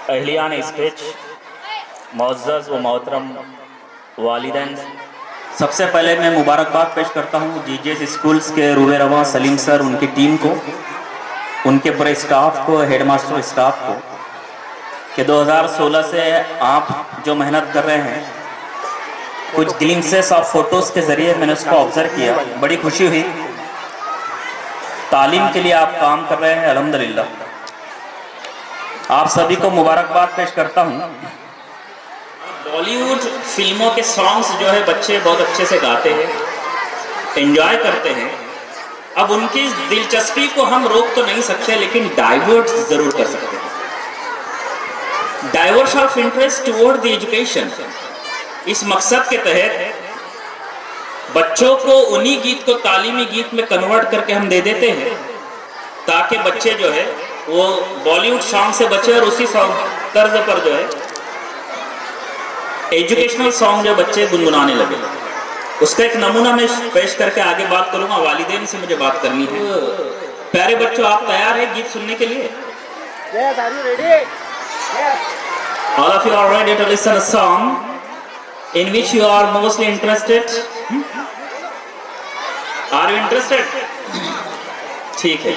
अहलियान stage, मुअज़्ज़ज़ व मोहतरम वालिदैन, सबसे पहले मैं मुबारकबाद पेश करता हूँ जीजेस स्कूल्स के रूबे रवां सलीम सर, उनकी टीम को, उनके पूरे स्टाफ को, हेडमास्टर स्टाफ को, कि 2016 से आप जो मेहनत कर रहे हैं, कुछ ग्लिम्सेस ऑफ फोटोज़ के ज़रिए मैंने उसको ऑब्ज़र्व किया, बड़ी खुशी हुई। तालीम के लिए आप काम कर रहे हैं, अल्हम्दुलिल्लाह। आप सभी को मुबारकबाद पेश करता हूँ। बॉलीवुड फिल्मों के सॉन्ग्स जो है बच्चे बहुत अच्छे से गाते हैं, एंजॉय करते हैं। अब उनकी दिलचस्पी को हम रोक तो नहीं सकते, लेकिन डाइवर्ट जरूर कर सकते हैं। Diverse of interest toward the education, इस मकसद के तहत बच्चों को उन्हीं गीत को तालीमी गीत में कन्वर्ट करके हम दे देते हैं, ताकि बच्चे जो है वो बॉलीवुड सॉन्ग से बचे और उसी सॉन्ग तर्ज पर जो है एजुकेशनल सॉन्ग जो बच्चे गुनगुनाने लगे। उसका एक नमूना मैं पेश करके आगे बात करूंगा। वालिदैन से मुझे बात करनी है। प्यारे बच्चों, आप तैयार हैं गीत सुनने के लिए? Yes, are you ready? Yes. All of you are ready to listen a song in which you are mostly interested? Are you interested? ठीक है।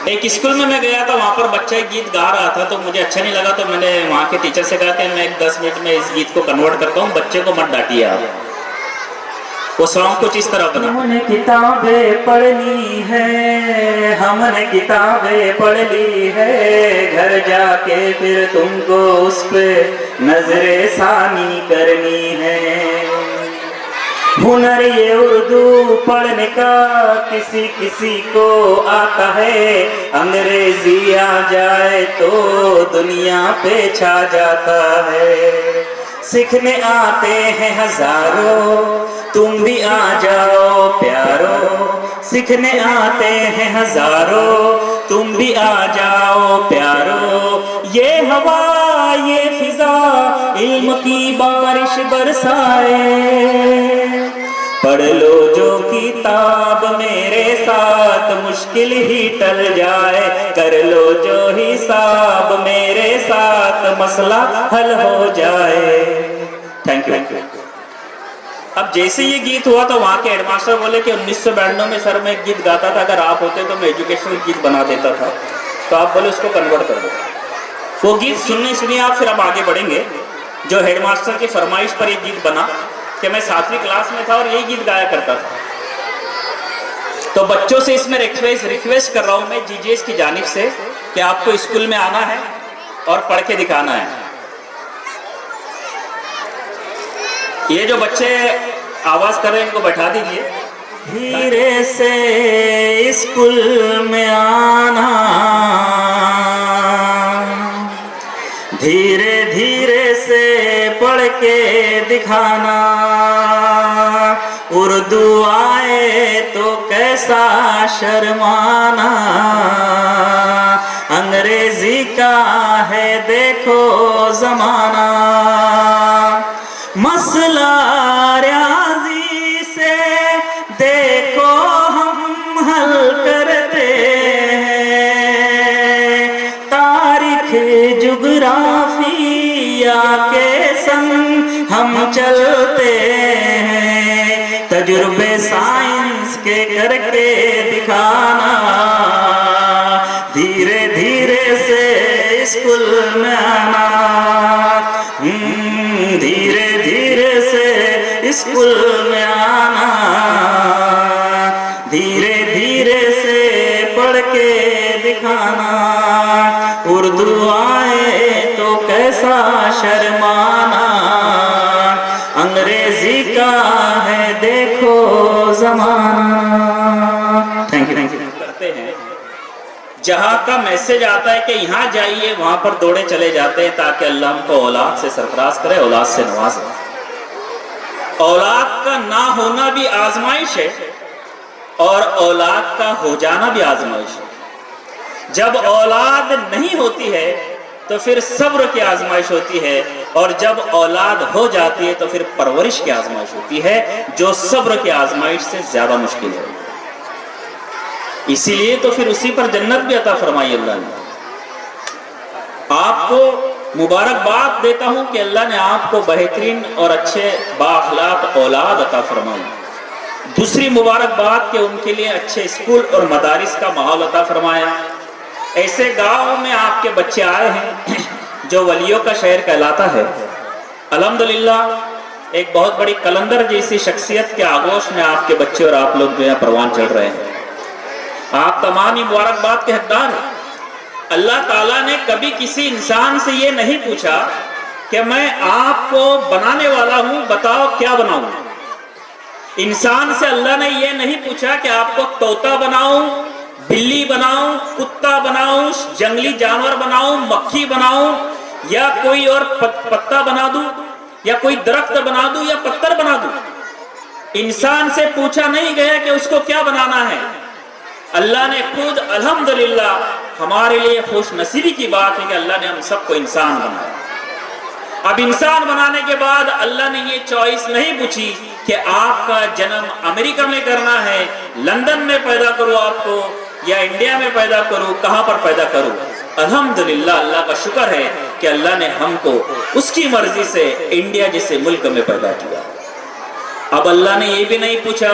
एक स्कूल में मैं गया था, वहाँ पर बच्चा एक गीत गा रहा था, तो मुझे अच्छा नहीं लगा, तो मैंने वहाँ के टीचर से कहा कि मैं 10 मिनट में इस गीत को कन्वर्ट करता हूँ, बच्चे को मत डांटिए आप। वो सॉन्ग कुछ इस तरह बना। हमने किताबें पढ़ ली है, हमने किताबें पढ़ ली है, घर जाके फिर तुमको उस पे नजरे सानी करनी है। हुनर ये उर्दू पढ़ने का किसी किसी को आता है, अंग्रेजी आ जाए तो दुनिया पे छा जाता है। सीखने आते हैं हजारों, तुम भी आ जाओ प्यारो। सीखने आते हैं हजारों, तुम भी आ जाओ प्यारो। ये हवा ये फिजा इल्म की बारिश बरसाए। पढ़ लो जो किताब मेरे साथ, मुश्किल ही टल जाए। कर लो जो हिसाब मेरे साथ, मसला हल हो जाए। Thank you. अब जैसे ये गीत हुआ तो वहाँ के हेडमास्टर बोले कि 1992 में सर मैं एक गीत गाता था, अगर आप होते तो मैं एजुकेशनल गीत बना देता था। तो आप बोले उसको कन्वर्ट कर दो। वो गीत सुनिए आप, फिर हम आगे बढ़ेंगे। जो हेडमास्टर की फरमाइश पर एक गीत बना कि मैं 7वीं क्लास में था और यही गीत गाया करता था। तो बच्चों से इसमें रिक्वेस्ट कर रहा हूँ मैं जीजेस की जानिब से कि आपको स्कूल में आना है और पढ़ के दिखाना है। ये जो बच्चे आवाज कर रहे हैं इनको बैठा दीजिए। धीरे से स्कूल में आना, धीरे धीरे से पढ़ के दिखाना। उर्दू आए तो कैसा शर्माना, अंग्रेजी का है देखो जमाना। मसला रियाजी से देखो हम हल करते हैं, तारीख जुग्राफिया के संग हम चलते हैं। तजुर्बे साइंस के करके दिखाना, धीरे धीरे से स्कूल में आना। धीरे धीरे से स्कूल में आना, धीरे धीरे से पढ़ के दिखाना। उर्दू आए तो कैसा शर्माना, अंग्रेजी का है देखो जमाना। थैंक यू करते हैं। जहाँ का मैसेज आता है कि यहाँ जाइए, वहाँ पर दौड़े चले जाते हैं, ताकि अल्लाह हमको औलाद से सरफराज करे, औलाद से नवाजे। औलाद का ना होना भी आजमाइश है और औलाद का हो जाना भी आजमाइश है। जब औलाद नहीं होती है तो फिर सब्र की आजमाइश होती है, और जब औलाद हो जाती है तो फिर परवरिश की आजमाइश होती है, जो सब्र की आजमाइश से ज्यादा मुश्किल है। इसीलिए तो फिर उसी पर जन्नत भी अता फरमाई अल्लाह ने। आपको मुबारकबाद देता हूं कि अल्लाह ने आपको बेहतरीन और अच्छे बाअखलाक औलाद अता फरमाई। दूसरी मुबारकबाद कि उनके लिए अच्छे स्कूल और मदारिस का माहौल अता फरमाया। ऐसे गाँव में आपके बच्चे आए हैं जो वलियों का शहर कहलाता है। अल्हम्दुलिल्लाह एक बहुत बड़ी कलंदर जैसी शख्सियत के आगोश में आपके बच्चे और आप लोग जो है परवान चढ़ रहे हैं। आप तमाम ही मुबारकबाद के हकदार हैं। अल्लाह ताला ने कभी किसी इंसान से ये नहीं पूछा कि मैं आपको बनाने वाला हूं, बताओ क्या बनाऊं। इंसान से अल्लाह ने ये नहीं पूछा कि आपको तोता बनाऊं, बिल्ली बनाऊं, कुत्ता बनाऊं, जंगली जानवर बनाऊं, मक्खी बनाऊं, या कोई और पत्ता बना दूं, या कोई दरख्त बना दूं, या पत्थर बना दूं। इंसान से पूछा नहीं गया कि उसको क्या बनाना है। अल्लाह ने खुद, अल्हम्दुलिल्लाह, हमारे लिए खुश नसीबी की बात है कि अल्लाह ने हम सबको इंसान बनाया। अब इंसान बनाने के बाद अल्लाह ने ये चॉइस नहीं पूछी कि आपका जन्म अमेरिका में करना है, लंदन में पैदा करूं आपको, या इंडिया में पैदा करूं, कहां पर पैदा करूं। अल्हम्दुलिल्लाह, अल्लाह का शुक्र है कि अल्लाह ने हमको उसकी मर्जी से इंडिया जैसे मुल्क में पैदा किया। अब अल्लाह ने ये भी नहीं पूछा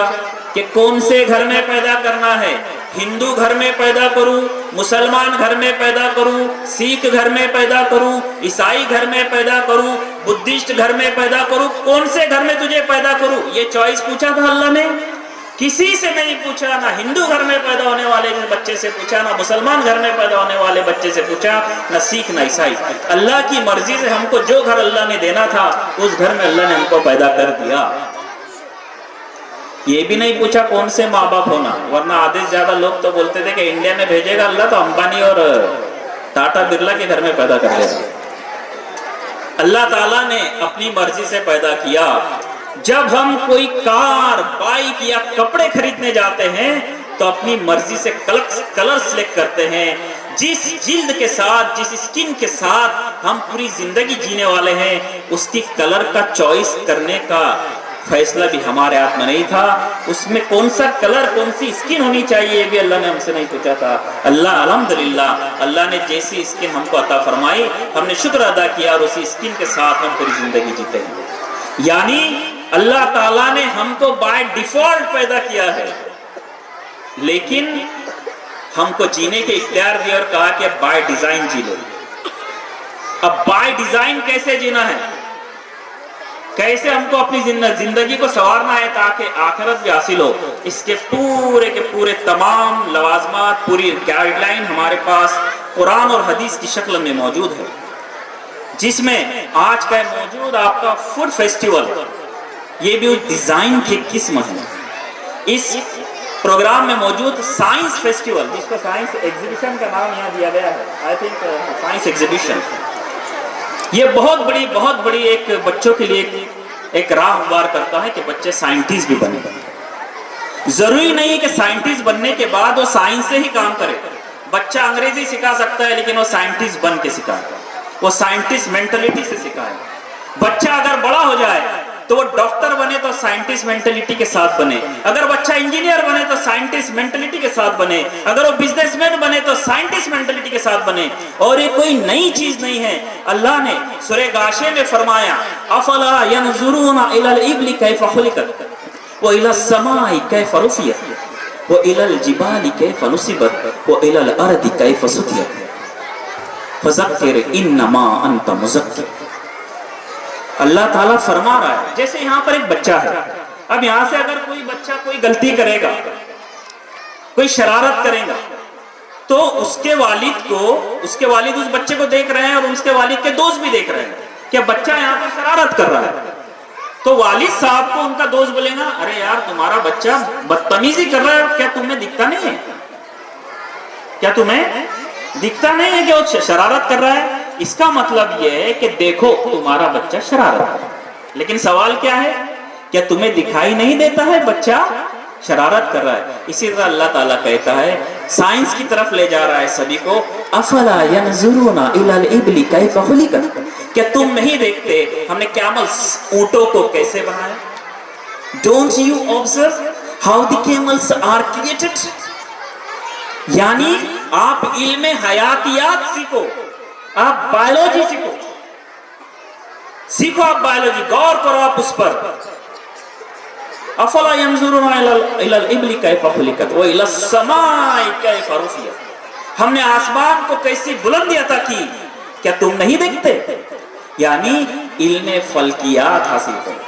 कि कौन से घर में पैदा करना है, हिंदू घर में पैदा करूं, मुसलमान घर में पैदा करूं, सिख घर में पैदा करूं, ईसाई घर में पैदा करूं, बुद्धिस्ट घर में पैदा करूं, कौन से घर में तुझे पैदा करूं, ये चॉइस पूछा था अल्लाह ने? किसी से नहीं पूछा। ना हिंदू घर में पैदा होने वाले बच्चे से पूछा, ना मुसलमान घर में पैदा होने वाले बच्चे से पूछा, ना सिख ना ईसाई। अल्लाह की मर्जी से हमको जो घर अल्लाह ने देना था उस घर में अल्लाह ने हमको पैदा कर दिया। ये भी नहीं पूछा कौन से माँ बाप होना, वरना आधे से ज्यादा लोग तो बोलते थे कि इंडिया में भेजेगा अल्लाह तो अंबानी और टाटा बिरला के घर में पैदा कर देगा। अल्लाह ताला ने अपनी मर्जी से पैदा किया। जब हम कोई कार, बाइक या कपड़े खरीदने जाते हैं तो अपनी मर्जी से कलर सिलेक्ट करते हैं। जिस जिल्द के साथ, जिस स्किन के साथ हम पूरी जिंदगी जीने वाले हैं, उसकी कलर का चॉइस करने का फैसला भी हमारे हाथ में नहीं था। उसमें कौन सा कलर, कौन सी स्किन होनी चाहिए, ये भी अल्लाह ने हमसे नहीं पूछा था। अल्लाह, अल्हम्दुलिल्लाह, अल्लाह ने जैसी स्किन हमको अता फरमाई, हमने शुक्र अदा किया और उसी स्किन के साथ हम पूरी जिंदगी जीते हैं। यानी अल्लाह ताला ने हमको बाय डिफॉल्ट पैदा किया है, लेकिन हमको जीने के इख्तियार दिए और कहा कि बाय डिजाइन जी लो। अब बाय डिजाइन कैसे जीना है, कैसे हमको अपनी जिंदगी को संवारना है ताकि आखिरत भी हासिल हो, इसके पूरे के पूरे तमाम लवाजमात, पूरी गाइडलाइन हमारे पास कुरान और हदीस की शक्ल में मौजूद है। जिसमें आज का मौजूद आपका फूड फेस्टिवल, ये भी उस डिजाइन की किस्म है। इस प्रोग्राम में मौजूद साइंस फेस्टिवल, जिसको साइंस एग्जीबिशन का नाम यहाँ दिया गया है, आई थिंक साइंस एग्जीबिशन, ये बहुत बड़ी एक बच्चों के लिए एक राह हमवार करता है कि बच्चे साइंटिस्ट भी बने। जरूरी नहीं कि साइंटिस्ट बनने के बाद वो साइंस से ही काम करे। बच्चा अंग्रेजी सिखा सकता है लेकिन वो साइंटिस्ट बन के सिखाए, वो साइंटिस्ट मेंटलिटी से सिखाए। बच्चा अगर बड़ा हो जाए तो वो डॉक्टर बने तो साइंटिस्ट मेंटलिटी के साथ बने, अगर बच्चा इंजीनियर बने तो साइंटिस्ट मेंटलिटी के साथ बने, अगर वो बिजनेसमैन बने तो साइंटिस्ट मेंटलिटी के साथ बने। और ये कोई नई चीज नहीं है। अल्लाह ने सूरह गाशिया में फरमाया, अफला यनजुरूना इलल इबली कैफ खुलिकत व इलस समाई कैफ रुफियत व इलल जिबाली कैफ नुसिबत व इलल अर्दी कैफ सुतियत फज़क्किर इन्नमा अंत मुज़क्किर। अल्लाह ताला फरमा रहा है, जैसे यहाँ पर एक बच्चा है, अब यहाँ से अगर कोई बच्चा कोई गलती करेगा, कोई शरारत करेगा, तो उसके वालिद उस बच्चे को देख रहे हैं और उसके वालिद के दोस्त भी देख रहे हैं कि बच्चा यहाँ पर शरारत कर रहा है। तो वालिद साहब को उनका दोस्त बोलेगा, अरे यार तुम्हारा बच्चा बदतमीजी कर रहा है, क्या तुम्हें दिखता नहीं है, क्या तुम्हें दिखता नहीं है कि वो शरारत कर रहा है। इसका मतलब यह है कि देखो तुम्हारा बच्चा शरारत कर रहा है। लेकिन सवाल क्या है, क्या तुम्हें दिखाई नहीं देता है बच्चा शरारत कर रहा है? इसी तरह अल्लाह ताला कहता है, साइंस की तरफ ले जा रहा है सभी को, अफला यनजुरूना इलल इबली कैफ खुलिकत, क्या तुम नहीं देखते हमने कैमल्स, ऊंटों को कैसे बनाया? Don't you observe how the camels are created. यानी आप इल्म हयातियात सीखो, आप बायोलॉजी सीखो, सीखो आप बायोलॉजी, गौर करो आप उस पर। अफला यंजुरुना इलल इबली कैफ खुलिकत व इलस समाई कैफ रुफियत। हमने आसमान को कैसी बुलंदी अता की, क्या तुम नहीं देखते? यानी इल्मे फल्कियात हासिल करो।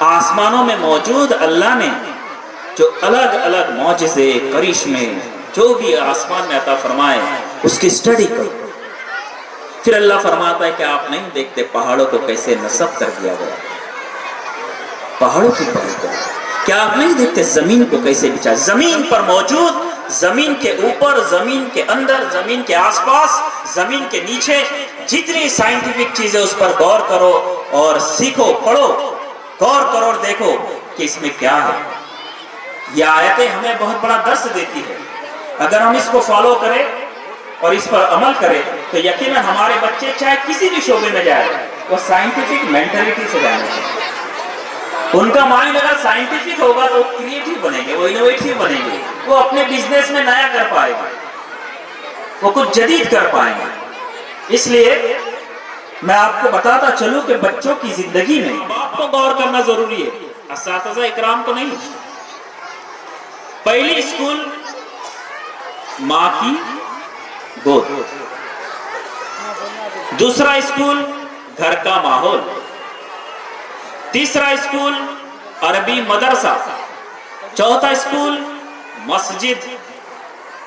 आसमानों में मौजूद अल्लाह ने जो अलग अलग मौजिज़े करिश्मे जो भी आसमान में अता फरमाए, उसकी स्टडी करो। फिर अल्लाह फरमाता है कि आप नहीं देखते पहाड़ों को कैसे नस्ब कर दिया गया, पहाड़ों की पढ़ाई करो। क्या आप नहीं देखते जमीन को कैसे बिछा, जमीन पर मौजूद, जमीन के ऊपर, जमीन के अंदर, जमीन के आसपास, जमीन के नीचे जितनी साइंटिफिक चीजें, उस पर गौर करो और सीखो, पढ़ो, गौर करो और देखो कि इसमें क्या है। यह आयतें हमें बहुत बड़ा दर्श देती है। अगर हम इसको फॉलो करें और इस पर अमल करें तो यकीनन हमारे बच्चे चाहे किसी भी शोबे में जाए, वो साइंटिफिक मेंटालिटी से जाने चाहिए। उनका माइंड अगर साइंटिफिक होगा तो क्रिएटिव बनेंगे, वो इनोवेटिव बनेंगे, वो अपने बिजनेस में नया कर पाएंगे, वो कुछ जदीद कर पाएंगे। इसलिए मैं आपको बताता चलूं कि बच्चों की जिंदगी में बाप को गौर करना जरूरी है, असातिज़ा इकराम को नहीं। पहली स्कूल माँ की गोद, दूसरा स्कूल घर का माहौल, तीसरा स्कूल अरबी मदरसा, चौथा स्कूल मस्जिद,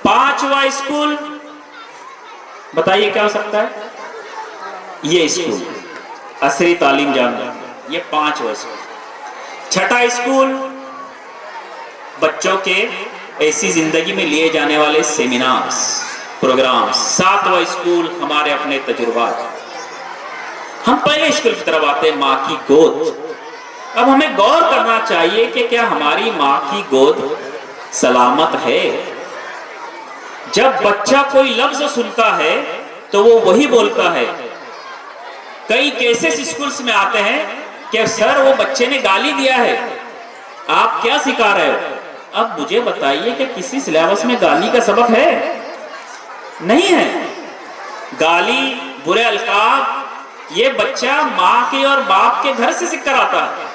पांचवा स्कूल बताइए क्या हो सकता है? ये स्कूल असरी तालीम जामिया, ये पांचवा स्कूल। छठा स्कूल बच्चों के ऐसी जिंदगी में लिए जाने वाले सेमिनार्स, प्रोग्राम। सातवां स्कूल हमारे अपने तजुर्बात। हम पहले स्कूल की तरफ आते हैं, माँ की गोद। अब हमें गौर करना चाहिए कि क्या हमारी माँ की गोद सलामत है? जब बच्चा कोई लफ्ज सुनता है तो वो वही बोलता है। कई केसेस स्कूल्स में आते हैं कि सर वो बच्चे ने गाली दिया है, आप क्या सिखा रहे हो? अब मुझे बताइए कि किसी सिलेबस में गाली का सबक है? नहीं है। गाली, बुरे अल्काब, ये बच्चा माँ के और बाप के घर से सीखकर आता है,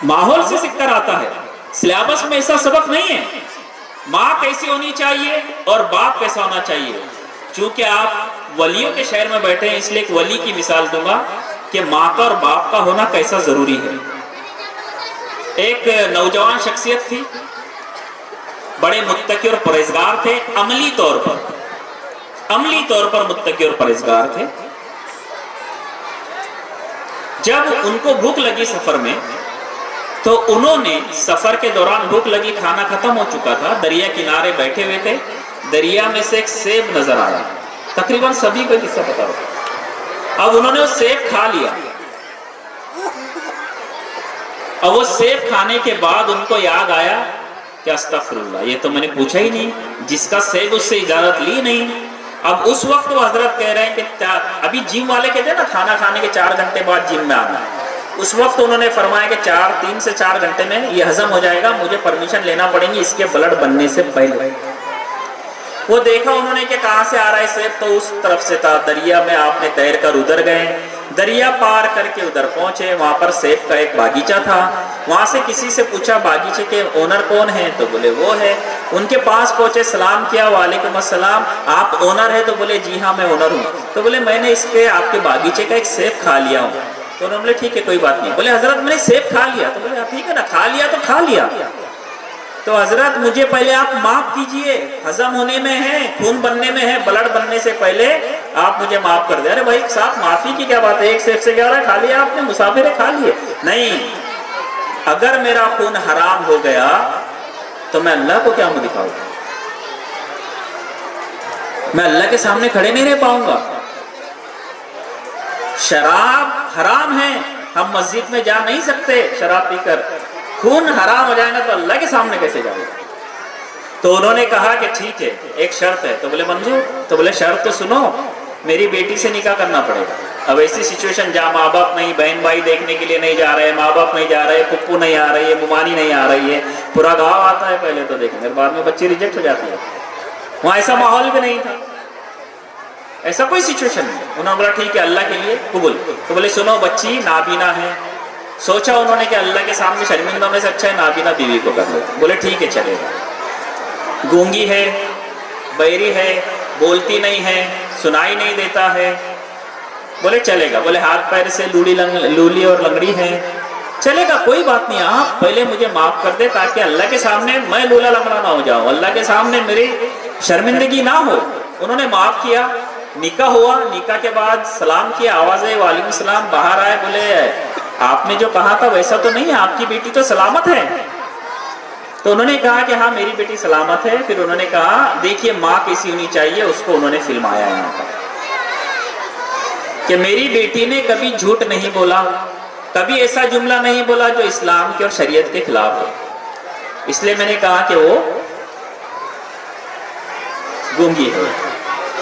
माहौल से सीखकर आता है। सिलेबस में ऐसा सबक नहीं है। माँ कैसी होनी चाहिए और बाप कैसा होना चाहिए। चूंकि आप वलियों के शहर में बैठे हैं, इसलिए एक वली की मिसाल दूंगा कि माँ का और बाप का होना कैसा जरूरी है। एक नौजवान शख्सियत थी, बड़े मुत्तकी और परहेजगार थे। अमली तौर पर मुत्तकी और परहेजगार थे। जब उनको भूख लगी सफर में, तो उन्होंने सफर के दौरान भूख लगी, खाना खत्म हो चुका था, दरिया किनारे बैठे हुए थे। दरिया में से एक सेब नजर आया। तकरीबन सभी को किस्सा पता होगा। अब उन्होंने वो सेब खा लिया। अब वो सेब खाने के बाद उनको याद आया कि अस्तगफिरुल्लाह, ये तो मैंने पूछा ही नहीं, जिसका सेब उससे इजाजत ली नहीं। अब उस वक्त वो हजरत कह रहे हैं कि अभी जिम वाले कहते हैं ना, खाना खाने के 4 घंटे बाद जिम में आना। उस वक्त उन्होंने फरमाया कि 3 से 4 घंटे में ये हजम हो जाएगा, मुझे परमिशन लेना पड़ेगी इसके ब्लड बनने से पहले। वो देखा उन्होंने कि कहाँ से आ रहा है सेब, तो उस तरफ से था। दरिया में आपने तैर कर उधर गए, दरिया पार करके उधर पहुंचे। वहां पर सेब का एक बागीचा था। वहां से किसी से पूछा बागीचे के ओनर कौन है, तो बोले वो है। उनके पास पहुंचे, सलाम किया, वालेकुम अस्सलाम, आप ओनर है? तो बोले जी हाँ मैं ओनर हूँ। तो बोले मैंने इसके आपके बागीचे का एक सेब खा लिया हूँ। तो उन्होंने बोले ठीक है कोई बात नहीं। बोले हजरत मैंने सेब खा लिया। तो बोले ठीक है ना, खा लिया तो खा लिया। तो हजरत मुझे पहले आप माफ कीजिए, हजम होने में है, खून बनने में है, ब्लड बनने से पहले आप मुझे माफ कर दे। अरे भाई साहब माफी की क्या बात है, एक सेब से क्या हो रहा है, खा लिया आपने, मुसाफिर खा लिए। नहीं, अगर मेरा खून हराम हो गया तो मैं अल्लाह को क्या मुंह दिखाऊंगा? मैं अल्लाह के सामने खड़े नहीं रह पाऊंगा। शराब हराम है, हम मस्जिद में जा नहीं सकते शराब पीकर। खून हराम हो जाएगा तो अल्लाह के सामने कैसे जाओगे? तो उन्होंने कहा कि ठीक है, एक शर्त है। तो बोले मंजूर। तो बोले शर्त तो सुनो, मेरी बेटी से निकाह करना पड़ेगा। अब ऐसी सिचुएशन जहाँ माँ बाप नहीं, बहन भाई देखने के लिए नहीं जा रहे, माँ बाप नहीं जा रहे, पुप्पू नहीं आ रही है, मुमानी नहीं आ रही है, पूरा गाँव आता है पहले तो देखेंगे, बाद में बच्ची रिजेक्ट हो जाती है। वहाँ ऐसा माहौल भी नहीं था। ऐसा कोई सिचुएशन नहीं। उन्होंने बोला ठीक है अल्लाह के लिए कबूल। तो बोले सुनो बच्ची नाबीना है, सोचा उन्होंने कि अल्लाह के सामने शर्मिंदा होने से अच्छा है नाबीना बीवी को कर लो। बोले ठीक है चलेगा। गूंगी है, बैरी है, बोलती नहीं है, सुनाई नहीं देता है, बोले चलेगा। बोले हाथ पैर से लूली और लंगड़ी है, चलेगा कोई बात नहीं, आप पहले मुझे माफ कर दे ताकि अल्लाह के सामने मैं लूला लंगड़ा ना हो जाऊं, अल्लाह के सामने मेरी शर्मिंदगी ना हो। उन्होंने माफ किया, निकाह हुआ। निकाह के बाद सलाम किया, आवाज है वालेकुम सलाम। बाहर आए, बोले आपने जो कहा था वैसा तो नहीं है, आपकी बेटी तो सलामत है। तो उन्होंने कहा कि हाँ मेरी बेटी सलामत है। फिर उन्होंने कहा देखिए माँ कैसी होनी चाहिए, उसको उन्होंने फिल्माया यहाँ पर कि मेरी बेटी ने कभी झूठ नहीं बोला, कभी ऐसा जुमला नहीं बोला जो इस्लाम के और शरीयत के खिलाफ है, इसलिए मैंने कहा कि वो गूंगी है।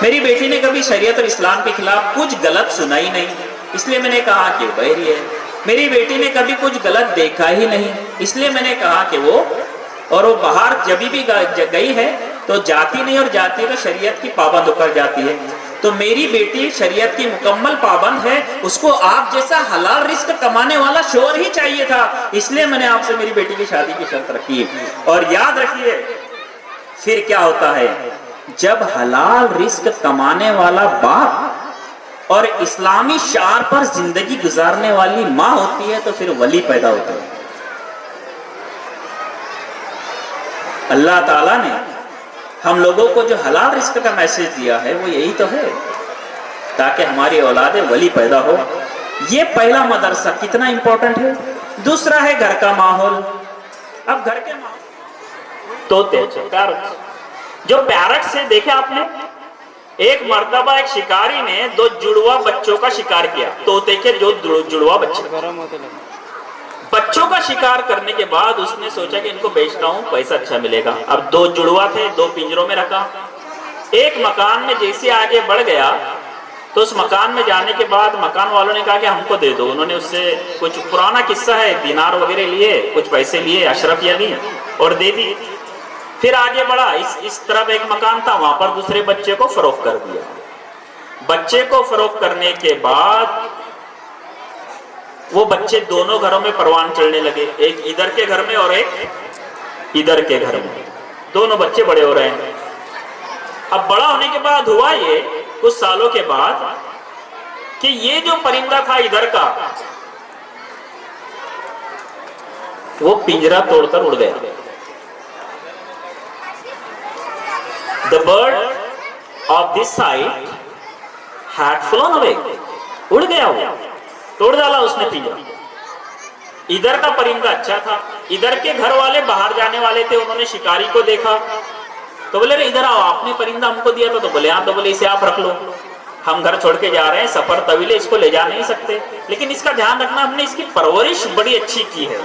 मेरी बेटी ने कभी शरीयत और इस्लाम के खिलाफ कुछ गलत सुना ही नहीं, इसलिए मैंने कहा कि वो बहरी है। मेरी बेटी ने कभी कुछ गलत देखा ही नहीं, इसलिए मैंने कहा कि वो, और वो बाहर जब भी गई है तो जाती नहीं, और जाती है तो शरीयत की पाबंद होकर जाती है। तो मेरी बेटी शरीयत की मुकम्मल पाबंद है, उसको आप जैसा हलाल रिस्क कमाने वाला शोहर ही चाहिए था, इसलिए मैंने आपसे मेरी बेटी की शादी की शर्त रखी। और याद रखिए फिर क्या होता है, जब हलाल रिस्क कमाने वाला बाप और इस्लामी शार पर जिंदगी गुजारने वाली माँ होती है तो फिर वली पैदा होता है। अल्लाह ताला ने हम लोगों को जो हलाल रिस्क का मैसेज दिया है वो यही तो है ताकि हमारी औलादे वली पैदा हो। ये पहला मदरसा कितना इंपॉर्टेंट है। दूसरा है घर का माहौल। अब घर के माहौल तोते जो पैरट से देखे आपने, एक मर्तबा एक शिकारी ने 2 जुड़वा बच्चों का शिकार किया, तोते के जो जुड़वा बच्चों का शिकार करने के बाद उसने सोचा कि इनको बेचता हूं, पैसा अच्छा मिलेगा। अब 2 जुड़वा थे, 2 पिंजरों में रखा। एक मकान में जैसे आगे बढ़ गया तो उस मकान में जाने के बाद मकान वालों ने कहा कि हमको दे दो। उन्होंने उससे कुछ पुराना किस्सा है, दिनार वगैरह लिए, कुछ पैसे लिए, अशरफिया ली और दे दी। फिर आगे बढ़ा, इस तरफ एक मकान था, वहां पर दूसरे बच्चे को फरोख्त कर दिया। बच्चे को फरोख्त करने के बाद वो बच्चे दोनों घरों में परवान चढ़ने लगे, एक इधर के घर में और एक इधर के घर में। दोनों बच्चे बड़े हो रहे हैं। अब बड़ा होने के बाद हुआ ये कुछ सालों के बाद कि ये जो परिंदा था इधर का, वो पिंजरा तोड़कर उड़ गया। The bird of this side had flown away. उड़ गया वो, तोड़ डाला उसने पिंजरा। इधर का परिंदा अच्छा था, इधर के घर वाले बाहर जाने वाले थे, उन्होंने शिकारी को देखा तो बोले इधर आओ, आपने परिंदा हमको दिया था। तो बोले हाँ। तो बोले इसे आप रख लो, हम घर छोड़ के जा रहे हैं, सफर तवील है, इसको ले जा नहीं सकते, लेकिन इसका ध्यान रखना, हमने इसकी परवरिश बड़ी अच्छी की है,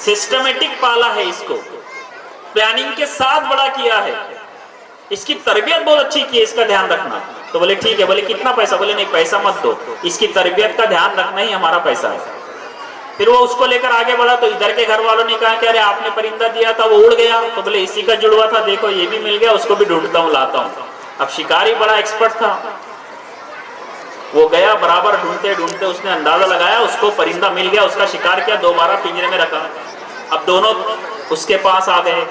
सिस्टमेटिक पाला है, इसको प्लानिंग के साथ बड़ा किया है, इसकी तरबियत बहुत अच्छी की है, इसका ध्यान रखना। तो बोले ठीक है। बोले कितना पैसा? बोले नहीं पैसा मत दो, इसकी तरबियत का ध्यान रखना ही हमारा पैसा है। फिर वो उसको लेकर आगे बढ़ा तो इधर के घर वालों ने कहा कि अरे आपने परिंदा दिया था वो उड़ गया। तो बोले इसी का जुड़वा था, देखो ये भी मिल गया, उसको भी ढूंढता हूँ लाता हूँ। अब शिकारी बड़ा एक्सपर्ट था, वो गया, बराबर ढूंढते ढूंढते उसने अंदाजा लगाया, उसको परिंदा मिल गया, उसका शिकार किया, दोबारा पिंजरे में रखा। अब दोनों उसके पास आ गए।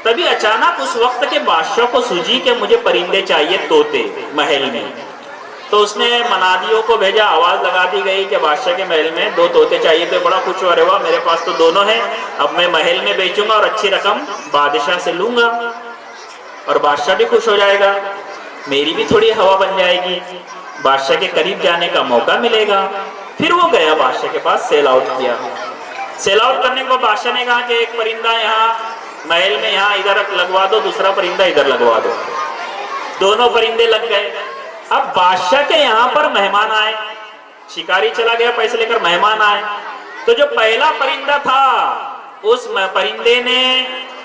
तभी अचानक उस वक्त के बादशाह को सूझी कि मुझे परिंदे चाहिए, तोते, महल में। तो उसने मनादियों को भेजा, आवाज लगा दी गई कि बादशाह के महल में 2 तोते चाहिए। तो बड़ा खुश हुआ, अरे वाह मेरे पास तो दोनों हैं, अब मैं महल में बेचूंगा और अच्छी रकम बादशाह से लूंगा और बादशाह भी खुश हो जाएगा, मेरी भी थोड़ी हवा बन जाएगी, बादशाह के करीब जाने का मौका मिलेगा। फिर वो गया बादशाह के पास, सेल आउट किया। सेल आउट करने को बादशाह ने कहा कि एक परिंदा यहाँ महल में यहाँ इधर लगवा दो, दूसरा परिंदा इधर लगवा दो। दोनों परिंदे लग गए। अब बादशाह के यहाँ पर मेहमान आए, शिकारी चला गया पैसे लेकर, मेहमान आए। तो जो पहला परिंदा था उस परिंदे ने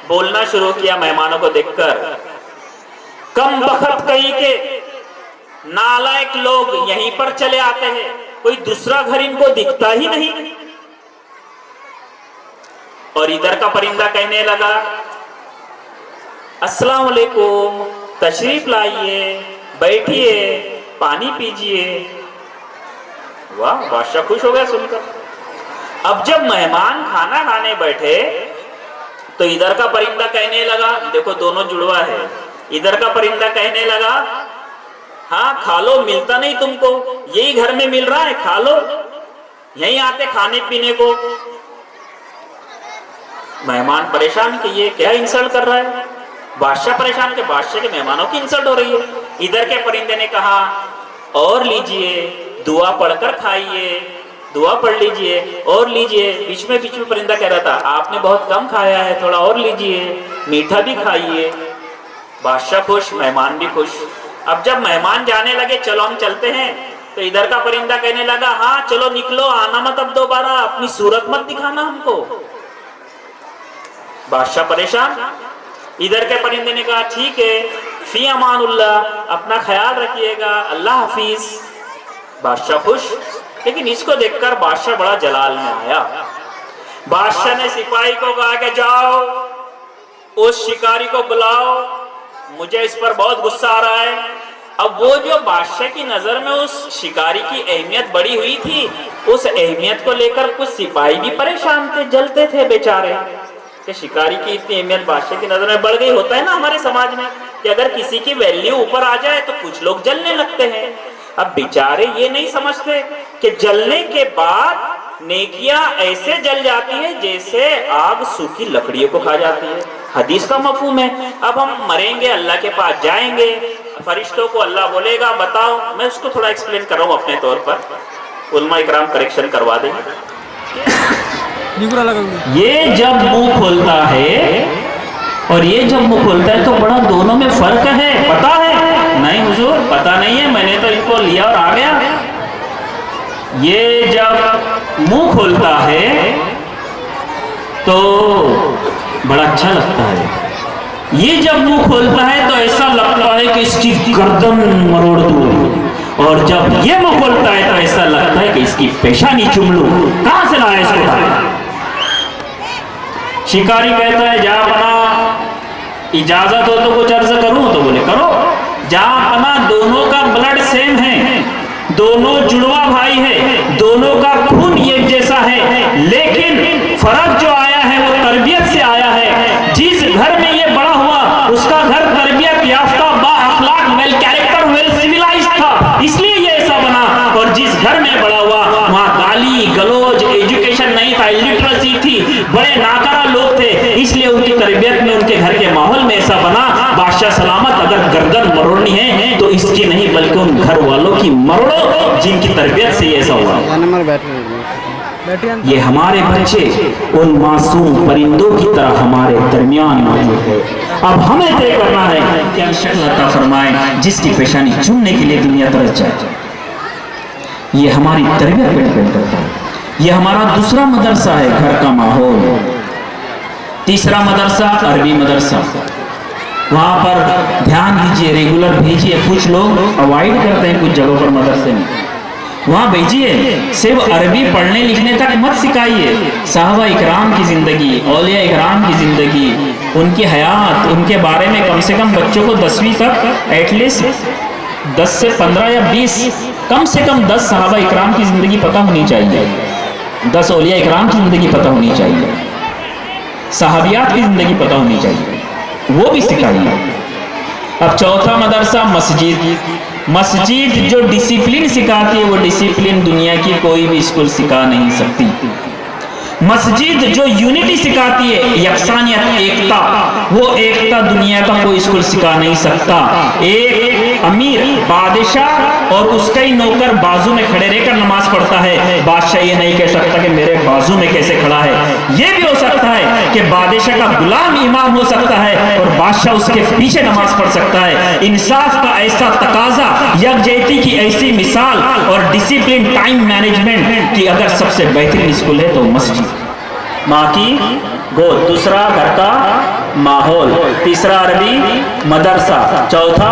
बोलना शुरू किया मेहमानों को देखकर, कम बखत कहीं के नालायक लोग यहीं पर चले आते हैं, कोई दूसरा घर इनको दिखता ही नहीं। और इधर का परिंदा कहने लगा, अस्सलाम वालेकुम, तशरीफ लाइए, बैठिए, पानी पीजिए। वाह, बादशाह खुश हो गया सुनकर। अब जब मेहमान खाना खाने बैठे तो इधर का परिंदा कहने लगा, देखो दोनों जुड़वा है, इधर का परिंदा कहने लगा, हाँ खा लो, मिलता नहीं तुमको, यही घर में मिल रहा है, खा लो, यहीं आते खाने पीने को। मेहमान परेशान कि ये क्या इंसल्ट कर रहा है। बादशाह परेशान कि बादशाह के मेहमानों की इंसल्ट हो रही है। इधर के परिंदे ने कहा, और लीजिए, दुआ पढ़कर खाइए, दुआ पढ़ लीजिए, और लीजिए। बीच में परिंदा कह रहा था, आपने बहुत कम खाया है, थोड़ा और लीजिए, मीठा भी खाइए। बादशाह खुश, मेहमान भी खुश। अब जब मेहमान जाने लगे, चलो हम चलते हैं, तो इधर का परिंदा कहने लगा, हाँ चलो निकलो, आना मत अब दोबारा, अपनी सूरत मत दिखाना हमको। बादशाह परेशान। इधर के परिंदे ने कहा, ठीक है, फी अमानुल्लाह, अपना ख्याल रखिएगा, अल्लाह हाफिज। बादशाह खुश। लेकिन इसको देखकर बादशाह बड़ा जलाल में आया। बादशाह ने सिपाही को कहा कि जाओ उस शिकारी को बुलाओ, मुझे इस पर बहुत गुस्सा आ रहा है। अब वो जो बादशाह की नजर में उस शिकारी की अहमियत बढ़ी हुई थी, उस अहमियत को लेकर कुछ सिपाही भी परेशान थे, जलते थे बेचारे कि शिकारी की इतनी अहमियत बादशाह की नजर में बढ़ गई। होता है ना हमारे समाज में कि अगर किसी की वैल्यू ऊपर आ जाए तो कुछ लोग जलने लगते हैं। अब बेचारे ये नहीं समझते कि जलने के बाद नेकियां ऐसे जल जाती है जैसे आग सूखी लकड़ियों को खा जाती है। हदीस का मफहूम है। अब हम मरेंगे, अल्लाह के पास जाएंगे, फरिश्तों को अल्लाह बोलेगा बताओ, मैं उसको थोड़ा एक्सप्लेन कर रहा हूँ अपने तौर पर, उलमा इकराम करेक्शन करवा देंगे। ये जब मुंह खोलता है और ये जब मुंह खोलता है तो बड़ा दोनों में फर्क है, पता है? नहीं हुजूर, पता नहीं है, मैंने तो इनको लिया और आ गया। ये जब मुंह खोलता है तो बड़ा अच्छा लगता है, ये जब मुंह खोलता है तो ऐसा लगता है कि इसकी गर्दन मरोड़ दूं, और जब ये मुंह खोलता है तो ऐसा लगता है कि इसकी पेशानी चूम लूं। कहां से लाया इसको? शिकारी कहता है, जा अपना इजाजत हो तो कुछ अर्ज करूं? तो बोले करो। जा अपना, दोनों का ब्लड सेम है, दोनों जुड़वा भाई है, दोनों का खून एक जैसा है, लेकिन फर्क जो आया है वो तरबियत से आया है। जिस घर में ये बड़ा हुआ उसका घर तरबियत याफ्ता, बाअखलाक, वेल कैरेक्टर, वेल सिविलाइज था, इसलिए ये ऐसा बना। और जिस घर में बड़ा हुआ वहाँ गाली गलौज, एजुकेशन नहीं था, इलिटरेसी थी, बड़े नाकारा लोग थे, इसलिए उनकी तरबियत में, उनके घर के माहौल में ऐसा बना। बादशाह सलामत, अगर गर्दन मरोड़नी है तो इसकी नहीं बल्कि उन घर वालों की मरोड़ो जिनकी तरबियत से ऐसा हुआ। ये हमारे बच्चे उन मासूम परिंदों की तरह हमारे दरमियान मौजूद है। अब हमें तय करना है क्या शक्ल अता फरमाए जिसकी पेशानी चुनने के लिए दुनिया तरस जाए। ये हमारी तरबियत पे डिपेंड करता है। ये हमारा दूसरा मदरसा है, घर का माहौल। तीसरा मदरसा अरबी मदरसा, वहाँ पर ध्यान दीजिए, रेगुलर भेजिए। कुछ लोग अवॉइड करते हैं कुछ जगहों पर मदरसे में, वहाँ भेजिए। सिर्फ अरबी पढ़ने लिखने तक मत सिखाइए। साहबा इकराम की ज़िंदगी, औलिया इकराम की ज़िंदगी, उनकी हयात, उनके बारे में कम से कम बच्चों को 10वीं तक एटलीस्ट 10 से 15 या 20, कम से कम 10 साहबा इकराम की ज़िंदगी पता होनी चाहिए, 10 औलिया इकराम की ज़िंदगी पता होनी चाहिए, सहाबियात की ज़िंदगी पता होनी चाहिए, वो भी सिखाइए। अब चौथा मदरसा मस्जिद। मस्जिद जो डिसिप्लिन सिखाती है वो डिसिप्लिन दुनिया की कोई भी स्कूल सिखा नहीं सकती। मस्जिद जो यूनिटी सिखाती है, यकसानियत, एकता, वो एकता दुनिया का कोई स्कूल सिखा नहीं सकता। एक अमीर बादशाह और उसका ही नौकर बाजू में खड़े रहकर नमाज पढ़ता है, बादशाह ये नहीं कह सकता कि मेरे बाजू में कैसे खड़ा है। ये भी हो सकता है कि बादशाह का गुलाम इमाम हो सकता है और बादशाह उसके पीछे नमाज पढ़ सकता है। इंसाफ का ऐसा तकाजा, यकजहती की ऐसी मिसाल और डिसिप्लिन, टाइम मैनेजमेंट की अगर सबसे बेहतरीन स्कूल है तो मस्जिद, माँ की गोद। दूसरा घर का माहौल, तीसरा अरबी मदरसा, चौथा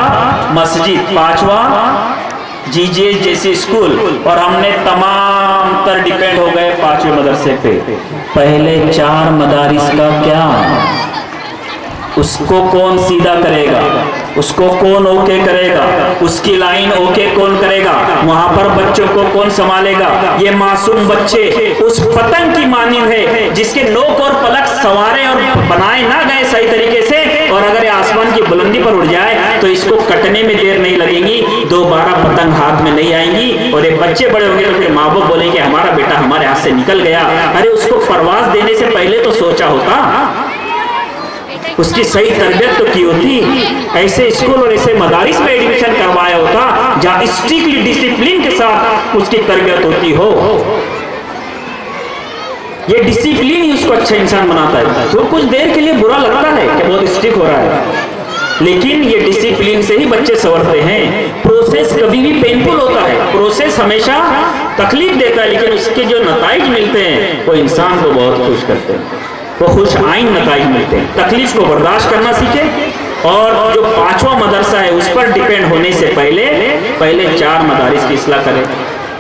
मस्जिद, पांचवा जीजे जैसे स्कूल। और हमने तमाम तर डिपेंड हो गए पांचवें मदरसे पे। पहले 4 मदारिस का क्या, उसको कौन सीधा करेगा, उसको कौन ओके करेगा, उसकी लाइन ओके कौन करेगा, वहां पर बच्चों को कौन संभालेगा। ये मासूम बच्चे उस पतंग की मानिंद है जिसके नोक और पलक सवारे और बनाए ना गए सही तरीके से, और अगर ये आसमान की बुलंदी पर उड़ जाए तो इसको कटने में देर नहीं लगेगी, दोबारा पतंग हाथ में नहीं आएंगी। और ये बच्चे बड़े होंगे तो फिर माँ बाप बोलेंगे हमारा बेटा हमारे हाथ से निकल गया। अरे उसको परवाज देने से पहले तो सोचा होता, उसकी सही तरबियत तो की होती, ऐसे स्कूल और ऐसे मदारिस में एडमिशन करवाया होता जहाँ स्ट्रिक्टली डिसिप्लिन के साथ उसकी तरबियत होती हो। ये डिसिप्लिन ही उसको अच्छा इंसान बनाता है। तो कुछ देर के लिए बुरा लगता है कि बहुत स्ट्रिक्ट हो रहा है, लेकिन ये डिसिप्लिन से ही बच्चे संवरते हैं। प्रोसेस कभी भी पेनफुल होता है, प्रोसेस हमेशा तकलीफ देता है, लेकिन उसके जो नताइज मिलते हैं वो इंसान को बहुत खुश करते हैं, वो खुश आइन नताइज मिलते हैं। तकलीफ को बर्दाश्त करना सीखे, और जो 5वां मदरसा है उस पर डिपेंड होने से पहले 4 मदारिस की इस्लाह करें,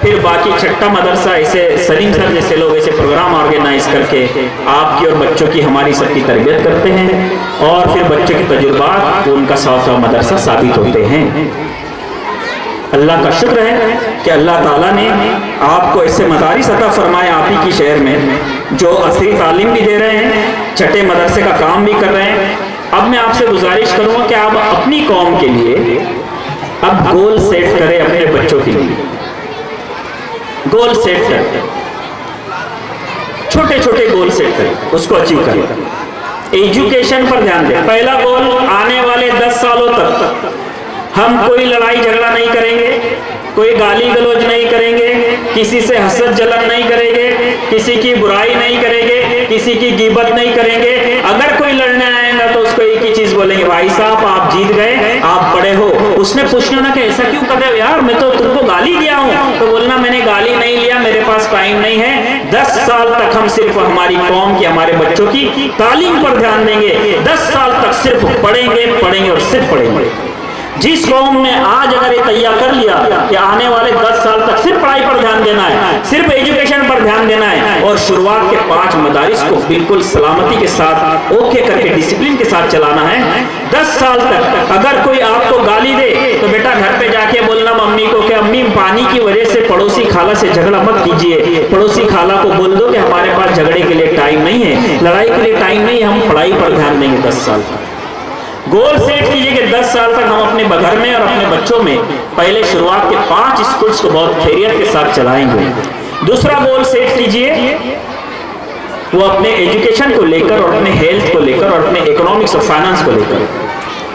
फिर बाकी 6ठा मदरसा ऐसे सलीम सर जैसे लोग ऐसे प्रोग्राम ऑर्गेनाइज करके आपकी और बच्चों की हमारी सबकी तरबियत करते हैं, और फिर बच्चों के तजुर्बात वो उनका 100वां मदरसा साबित होते हैं। अल्लाह का शुक्र है कि अल्लाह ताला ने आपको ऐसे मदारिस अता फरमाए आप ही की शहर में जो असली तालीम भी दे रहे हैं, 6ठे मदरसे का काम भी कर रहे हैं। अब मैं आपसे गुजारिश करूँगा कि आप अपनी कौम के लिए अब गोल सेट करें, अपने बच्चों के लिए गोल सेट करें, छोटे छोटे गोल सेट करें, उसको अचीव करें। एजुकेशन पर ध्यान दें। पहला गोल, आने वाले 10 सालों तक हम कोई लड़ाई झगड़ा नहीं करेंगे, कोई गाली गलौज नहीं करेंगे, किसी से हसद जलन नहीं करेंगे, किसी की बुराई नहीं करेंगे, किसी की गिबत नहीं करेंगे। अगर कोई लड़ने आएगा तो उसको एक ही चीज बोलेंगे, भाई साहब आप जीत गए, आप बड़े हो। उसने पूछना ना कि ऐसा क्यों कर रहे हो यार, मैं तो तुमको गाली दिया हूं, तो बोलना मैंने गाली नहीं लिया, मेरे पास टाइम नहीं है। 10 साल तक हम सिर्फ हमारी कौम की, हमारे बच्चों की तालीम पर ध्यान देंगे। 10 साल तक सिर्फ पढ़ेंगे और सिर्फ पढ़ेंगे। जिस कौम ने आज अगर ये तैयार कर लिया कि आने वाले 10 साल तक सिर्फ पढ़ाई पर ध्यान देना है, सिर्फ एजुकेशन पर ध्यान देना है, और शुरुआत के 5 मदारिस को बिल्कुल सलामती के साथ ओके करके डिसिप्लिन के साथ चलाना है। 10 साल तक अगर कोई आपको गाली दे तो बेटा घर पे जाके बोलना मम्मी को कि अम्मी पानी की वजह से पड़ोसी खाला से झगड़ा मत कीजिए, पड़ोसी खाला को बोल दो कि हमारे पास झगड़े के लिए टाइम नहीं है, लड़ाई के लिए टाइम नहीं है, हम पढ़ाई पर ध्यान देंगे। 10 साल तक गोल सेट कीजिए कि 10 साल तक हम अपने घर में और अपने बच्चों में पहले शुरुआत के 5 स्कूल्स को बहुत खैरियत के साथ चलाएंगे। दूसरा गोल सेट कीजिए वो अपने एजुकेशन को लेकर और अपने हेल्थ को लेकर और अपने इकोनॉमिक्स और फाइनेंस को लेकर।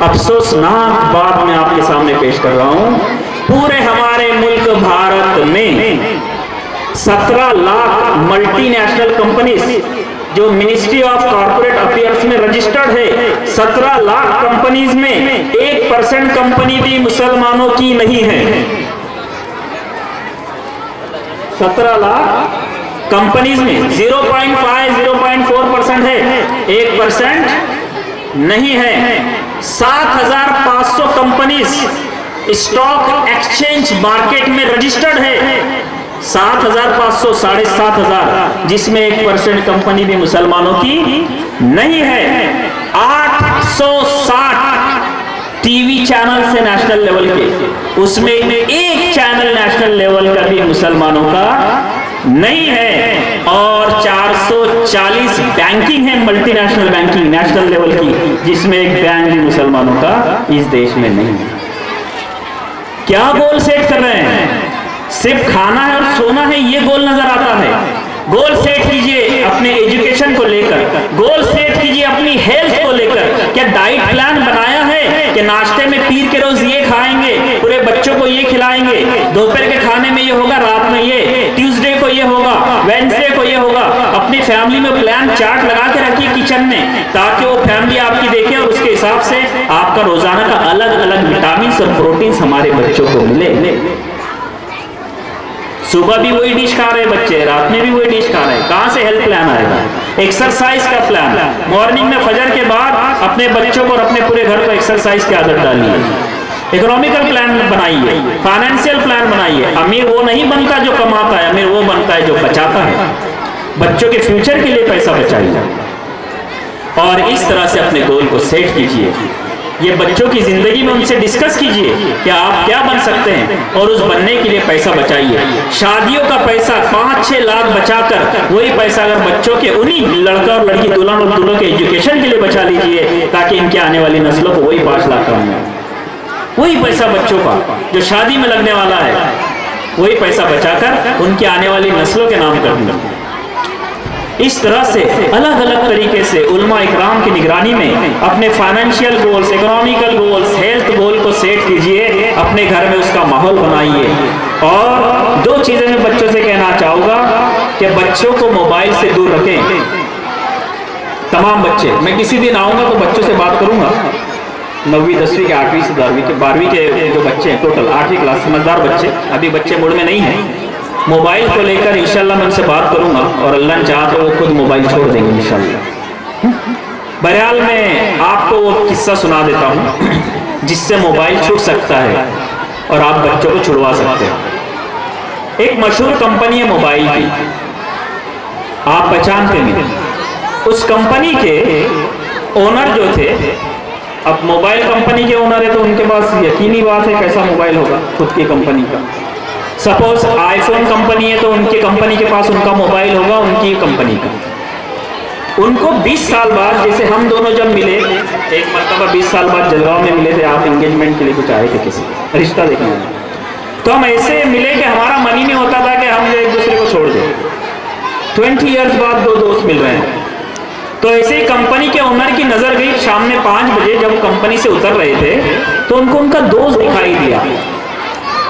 अफसोसनाक बात मैं आपके सामने पेश कर रहा हूं, पूरे हमारे मुल्क भारत में 17 लाख मल्टीनेशनल कंपनीज जो मिनिस्ट्री ऑफ कॉर्पोरेट अफेयर्स में रजिस्टर्ड है, 17 लाख कंपनीज में 1% कंपनी भी मुसलमानों की नहीं है। 17 लाख कंपनीज में 0.4% है, 1% नहीं है। 7,500 कंपनीज स्टॉक एक्सचेंज मार्केट में रजिस्टर्ड है, 7,500, 7,500, जिसमें 1% कंपनी भी मुसलमानों की नहीं है। 860 टीवी चैनल से नेशनल लेवल के, उसमें एक चैनल नेशनल लेवल का भी मुसलमानों का नहीं है, और 440 बैंकिंग है, मल्टीनेशनल बैंकिंग नेशनल लेवल की, जिसमें एक बैंक भी मुसलमानों का इस देश में नहीं है। क्या गोल सेट कर रहे हैं? सिर्फ खाना है और सोना है ये गोल नजर आता है। गोल सेट कीजिए अपने एजुकेशन को लेकर, गोल सेट कीजिए अपनी हेल्थ को लेकर। क्या डाइट प्लान बनाया है कि नाश्ते में पीर के रोज ये खाएंगे, पूरे बच्चों को ये खिलाएंगे, दोपहर के खाने में ये होगा, रात में ये, ट्यूसडे को ये होगा, वेडनेसडे को ये होगा। अपनी फैमिली में प्लान चार्ट लगा के रखिए किचन में, ताकि वो फैमिली आपकी देखे और उसके हिसाब से आपका रोजाना का अलग अलग विटामिन और प्रोटीन हमारे बच्चों को मिले। सुबह भी वही डिश खा रहे बच्चे, रात में भी वही डिश खा रहे, कहां से हेल्थ प्लान आएगा? एक्सरसाइज का प्लान, मॉर्निंग में फजर के बाद अपने बच्चों को और अपने पूरे घर को एक्सरसाइज की आदत डालिए। इकोनॉमिकल प्लान बनाइए, फाइनेंशियल प्लान बनाइए। अमीर वो नहीं बनता जो कमाता है, अमीर वो बनता है जो बचाता है। बच्चों के फ्यूचर के लिए पैसा बचाइए। और इस तरह से अपने गोल को सेट कीजिए। ये बच्चों की ज़िंदगी में उनसे डिस्कस कीजिए कि आप क्या बन सकते हैं और उस बनने के लिए पैसा बचाइए। शादियों का पैसा 5-6 लाख बचाकर वही पैसा अगर बच्चों के उन्हीं लड़का और लड़की दुल्हन और दूल्हों के एजुकेशन के लिए बचा लीजिए, ताकि इनके आने वाली नस्लों को वही 5 लाख का मिले। वही पैसा बच्चों का जो शादी में लगने वाला है, वही पैसा बचाकर उनकी आने वाली नस्लों के नाम कर देंगे। इस तरह से अलग अलग तरीके से उलमा इकराम की निगरानी में अपने financial goals, economical goals, health goal को सेट कीजिए, अपने घर में उसका माहौल बनाइए। और 2 चीज़ें मैं बच्चों से कहना चाहूँगा कि बच्चों को मोबाइल से दूर रखें। तमाम बच्चे, मैं किसी दिन आऊँगा तो बच्चों से बात करूँगा, 9वीं 10वीं के 8वीं से 10वीं के 12वीं के जो बच्चे हैं, टोटल 8वीं क्लास, समझदार बच्चे, अभी बच्चे मूड में नहीं हैं। मोबाइल को लेकर इंशाल्लाह मैं उनसे बात करूंगा और अल्लाह ने चाहा तो वो खुद मोबाइल छोड़ देंगे इंशाल्लाह। बहरहाल मैं आपको वो किस्सा सुना देता हूँ जिससे मोबाइल छूट सकता है और आप बच्चों को छुड़वा सकते हैं। एक मशहूर कंपनी है मोबाइल की, आप पहचानते नहीं। उस कंपनी के ओनर जो थे, अब मोबाइल कंपनी के ओनर है तो उनके पास यकीनी बात है कैसा मोबाइल होगा खुद की कंपनी का। सपोज आईफोन कंपनी है तो उनकी कंपनी के पास उनका मोबाइल होगा, उनकी कंपनी का। उनको 20 साल बाद, जैसे हम दोनों जब मिले, एक मरतबा 20 साल बाद जलगांव में मिले थे, आप एंगेजमेंट के लिए कुछ आए थे, किसी रिश्ता देखने में, तो हम ऐसे मिले कि हमारा मन ही नहीं होता था कि हम एक दूसरे को छोड़ दें। 20 ईयर्स बाद 2 दोस्त मिल रहे हैं। तो ऐसे ही कंपनी के ओनर की नज़र गई, शाम में 5 बजे जब कंपनी से उतर रहे थे तो उनको उनका दोस्त दिखाई दिया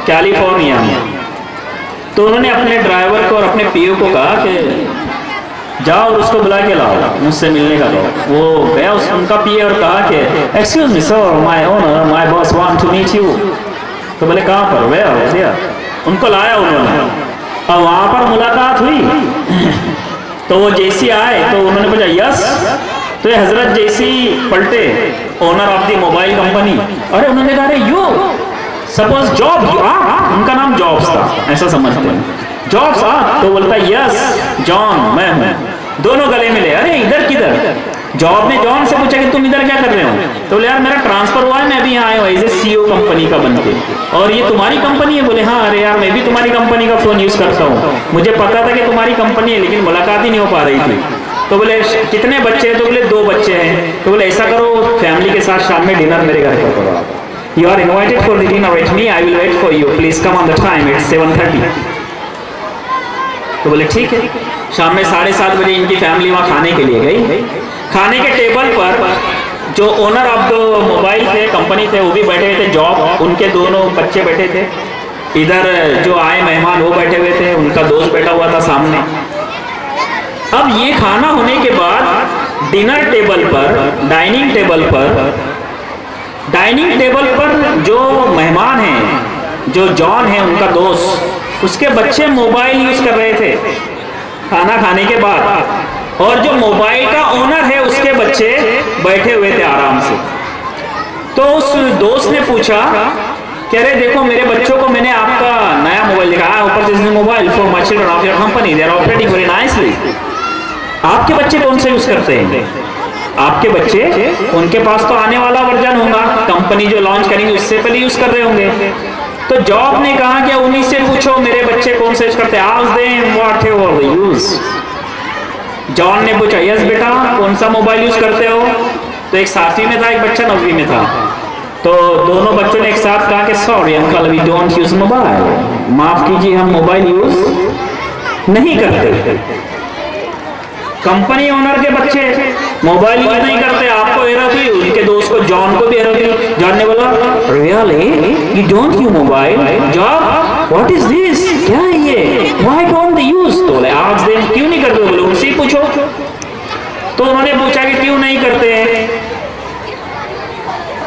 कैलिफोर्निया में। तो उन्होंने अपने ड्राइवर को और अपने पीओ को कहा कि जाओ और उसको बुला के लाओ, मुझसे मिलने का लो। वो गया उनका पीओ और कहा कि excuse me sir, my owner, my boss want to meet you. तो बोले कहाँ पर? वेयर? उनको लाया उन्होंने और वहाँ पर मुलाकात हुई। तो वो जैसी आए तो उन्होंने पूछा यस, तो ये हजरत जैसी पलटे, owner of the mobile company. अरे उन्होंने कहा अरे यू सपोज जॉब, उनका नाम जॉब्स था, ऐसा समझते हैं, जॉब्स। तो बोलता यस जॉन, मैं हूँ। दोनों गले मिले, अरे इधर किधर? जॉब ने जॉन से पूछा कि तुम इधर क्या कर रहे हो? तो बोले यार मेरा ट्रांसफर हुआ है, मैं अभी यहाँ आया हूँ एज ए CEO कंपनी का बनके। और ये तुम्हारी कंपनी है? बोले हाँ। अरे यार मैं भी तुम्हारी कंपनी का फ़ोन यूज़ करता हूँ, मुझे पता था कि तुम्हारी कंपनी है, लेकिन मुलाकात ही नहीं हो पा रही थी। तो बोले कितने बच्चे हैं? तो बोले 2 बच्चे हैं। तो बोले ऐसा करो फैमिली के साथ शाम में डिनर मेरे घर पर करो। You are invited for the dinner with me. I will wait for you. Please come on the time. It's 7:30. तो बोले ठीक है। शाम में 7:30 बजे इनकी फैमिली वहाँ खाने के लिए गई। खाने के टेबल पर जो ओनर ऑफ द मोबाइल थे, कंपनी थे, वो भी बैठे थे, जॉब, उनके दोनों बच्चे बैठे थे। इधर जो आए मेहमान वो बैठे हुए थे, उनका दोस्त बैठा हुआ था सामने। अब ये खाना होने के बाद डिनर टेबल पर, डाइनिंग टेबल पर जो मेहमान हैं, जो जॉन है उनका दोस्त, उसके बच्चे मोबाइल यूज कर रहे थे खाना खाने के बाद, और जो मोबाइल का ओनर है उसके बच्चे बैठे हुए थे आराम से। तो उस दोस्त ने पूछा कि अरे देखो मेरे बच्चों को मैंने आपका नया मोबाइल दिखाया, ऊपर से mobile for my children of your company, they are operating very nicely. आपके बच्चे कौन से यूज करते हैं? आपके बच्चे, उनके पास तो आने वाला वर्जन होगा, कंपनी जो लॉन्च करेंगे उससे पहले यूज कर रहे होंगे। तो जॉब ने कहा कि उन्हीं से पूछो मेरे बच्चे कौन सा यूज करते हैं, ask them what ever they use. John ने पूछा यस बेटा कौन सा मोबाइल यूज करते हो? तो एक 7वीं में था, एक बच्चा 9वीं में था। तो दोनों बच्चों ने एक साथ कहा कि sorry uncle we don't use mobile, माफ कीजिए हम मोबाइल यूज नहीं करते। कंपनी ओनर के बच्चे मोबाइल यूज नहीं करते, आपको हैरत हुई, उनके दोस्त को जॉन को भी हैरत हुई। जॉन ने बोला really you don't use mobile? John what is this, क्या है ये, व्हाई डोंट दे यूज? तो बोले आज दिन क्यों नहीं करते? बोले उनसे ही पूछो। तो उन्होंने पूछा कि क्यों नहीं करते हैं?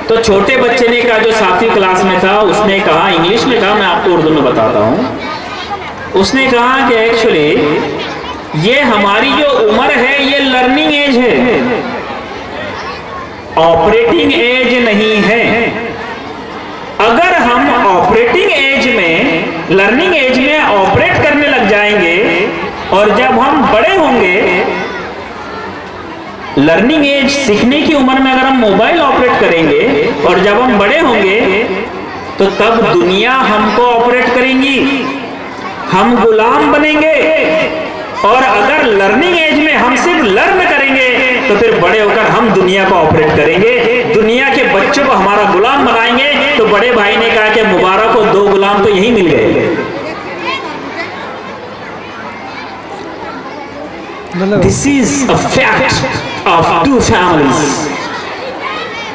तो छोटे बच्चे ने कहा, जो 7वीं क्लास में था, उसने कहा, इंग्लिश में कहा, मैं आपको उर्दू में बताता हूँ। उसने कहा कि एक्चुअली ये हमारी जो उम्र है ये लर्निंग एज है, ऑपरेटिंग एज नहीं है। अगर हम ऑपरेटिंग एज में, लर्निंग एज में ऑपरेट करने लग जाएंगे और जब हम बड़े होंगे लर्निंग एज, सीखने की उम्र में अगर हम मोबाइल ऑपरेट करेंगे और जब हम बड़े होंगे तो तब दुनिया हमको ऑपरेट करेंगी, हम गुलाम बनेंगे। और अगर लर्निंग एज में हम सिर्फ लर्न करेंगे तो फिर बड़े होकर हम दुनिया को ऑपरेट करेंगे, दुनिया के बच्चों को हमारा गुलाम बनाएंगे। तो बड़े भाई ने कहा कि मुबारक हो, 2 गुलाम तो यही मिल गए। This is a fact of 2 families.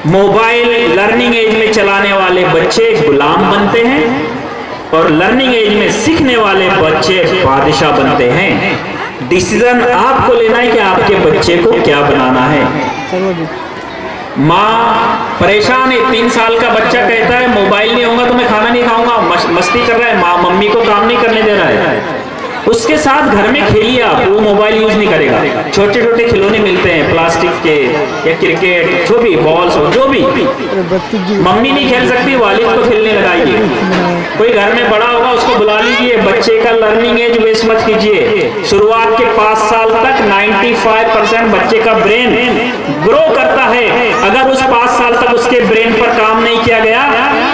Mobile learning age में चलाने वाले बच्चे गुलाम बनते हैं और लर्निंग एज में सीखने वाले बच्चे बादशाह बनते हैं। डिसीजन आपको लेना है कि आपके बच्चे को क्या बनाना है। माँ परेशान है, 3 साल का बच्चा कहता है मोबाइल नहीं होगा तो मैं खाना नहीं खाऊंगा, मस्ती कर रहा है, माँ मम्मी को काम नहीं करने दे रहा है। उसके साथ घर में खेलिए आप, वो मोबाइल यूज नहीं करेगा। छोटे छोटे खिलौने मिलते हैं प्लास्टिक के या क्रिकेट, जो भी बॉल्स हो, जो भी। मम्मी नहीं खेल सकती, वालिद को खेलने लगाइए। कोई घर में बड़ा होगा उसको बुला लीजिए। बच्चे का लर्निंग एज वेस्ट मत कीजिए। शुरुआत के 5 साल तक 95% बच्चे का ब्रेन ग्रो करता है। अगर उस 5 साल तक उसके ब्रेन पर काम नहीं किया गया